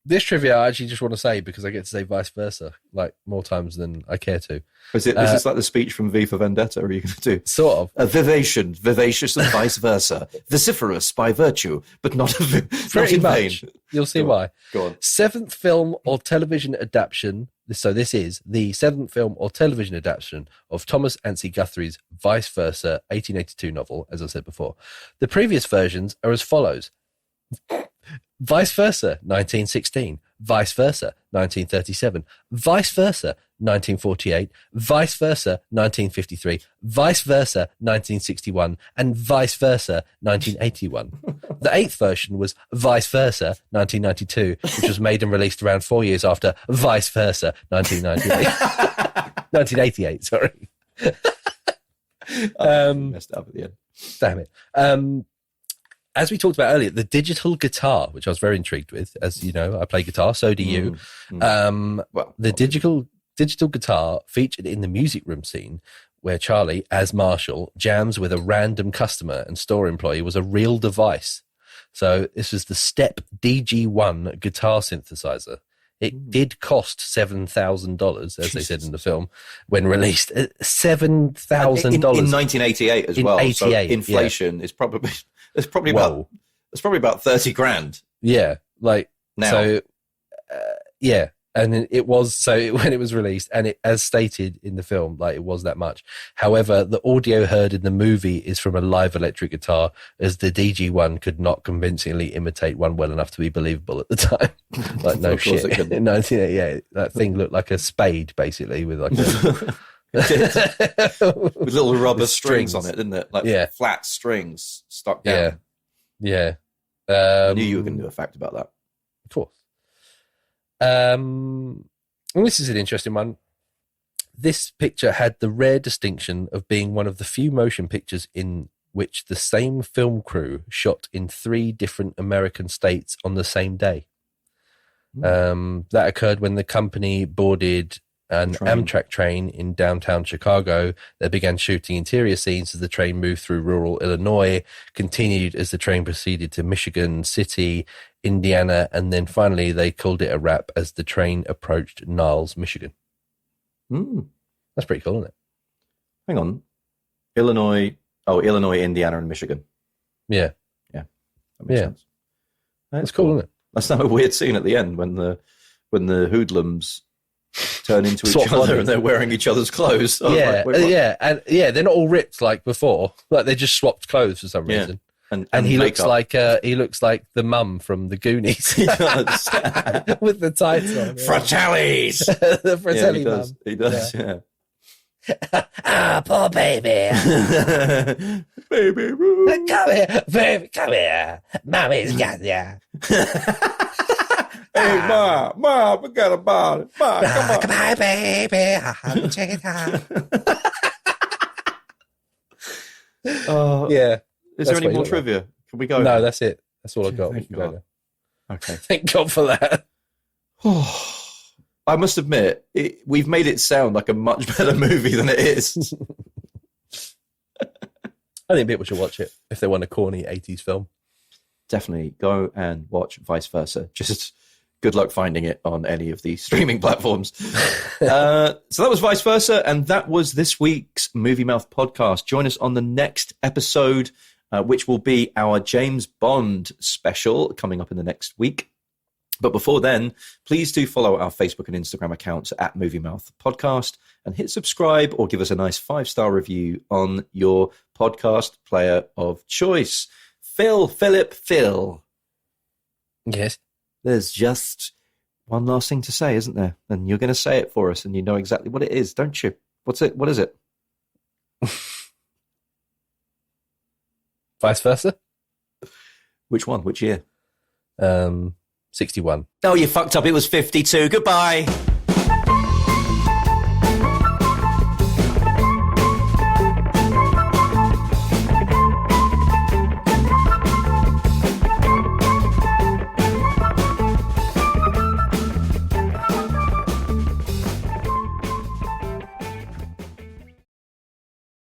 This trivia I actually just want to say because I get to say vice versa like more times than I care to. Is this like the speech from V for Vendetta? Or are you going to do sort of vivacious and vice versa, vociferous by virtue, but not in vain? You'll see why. Go on. Seventh film or television adaptation. So this is the seventh film or television adaptation of Thomas Anstey Guthrie's Vice Versa 1882 novel, as I said before. The previous versions are as follows. Vice Versa, 1916. Vice Versa, 1937. Vice Versa, 1948. Vice Versa, 1953. Vice Versa, 1961. And Vice Versa, 1981. The eighth version was Vice Versa, 1992, which was made and released around 4 years after Vice Versa, 1998. 1988, sorry. Messed up at the end. Damn it. As we talked about earlier, the digital guitar, which I was very intrigued with, as you know, I play guitar, so do you. The digital guitar featured in the music room scene where Charlie, as Marshall, jams with a random customer and store employee was a real device. So this was the Step DG1 guitar synthesizer. It did cost $7,000, as they said in the film, when released. $7,000 in 1988 as well. 88, so inflation is probably about 30 grand. Yeah, like now. So, and it was when it was released, and it, as stated in the film, like it was that much. However, the audio heard in the movie is from a live electric guitar, as the DG1 could not convincingly imitate one well enough to be believable at the time. Like no shit. In 1988, that thing looked like a spade, basically, with like a with little rubber strings on it, didn't it? Like flat strings stuck down. Yeah. I knew you were going to do a fact about that. Of course. And this is an interesting one. This picture had the rare distinction of being one of the few motion pictures in which the same film crew shot in 3 different American states on the same day. That occurred when the company boarded an Amtrak train in downtown Chicago. They began shooting interior scenes as the train moved through rural Illinois, continued as the train proceeded to Michigan City, Indiana, and then finally they called it a wrap as the train approached Niles, Michigan. That's pretty cool, isn't it? Hang on. Illinois, Indiana, and Michigan. Yeah. That makes sense. That's cool, isn't it? That's not a weird scene at the end when the hoodlums turn into each other and they're wearing each other's clothes. They're not all ripped like before. Like they just swapped clothes for some reason. And he looks like the mum from the Goonies. He does. With the tights on. Fratellis. The Fratelli mum. He does, yeah. Poor baby. Baby Ruth. Come here, baby, come here. Mommy's got ya. Hey, Ma, we got a body. Ma, come on. Baby. Check it out. Yeah. Is there any more trivia? Like. Can we go? No, that's it. That's all I got. Okay. Thank God for that. I must admit, we've made it sound like a much better movie than it is. I think people should watch it if they want a corny 80s film. definitely go and watch Vice Versa. Just good luck finding it on any of the streaming platforms. So that was Vice Versa, and that was this week's Movie Mouth podcast. Join us on the next episode, which will be our James Bond special coming up in the next week. But before then, please do follow our Facebook and Instagram accounts at Movie Mouth Podcast and hit subscribe or give us a nice 5-star review on your podcast player of choice. Phil. Yes. There's just one last thing to say, isn't there? And you're going to say it for us, and you know exactly what it is, don't you? What's it? What is it? Vice Versa? Which one? Which year? 61. Oh, you fucked up. It was 52. Goodbye.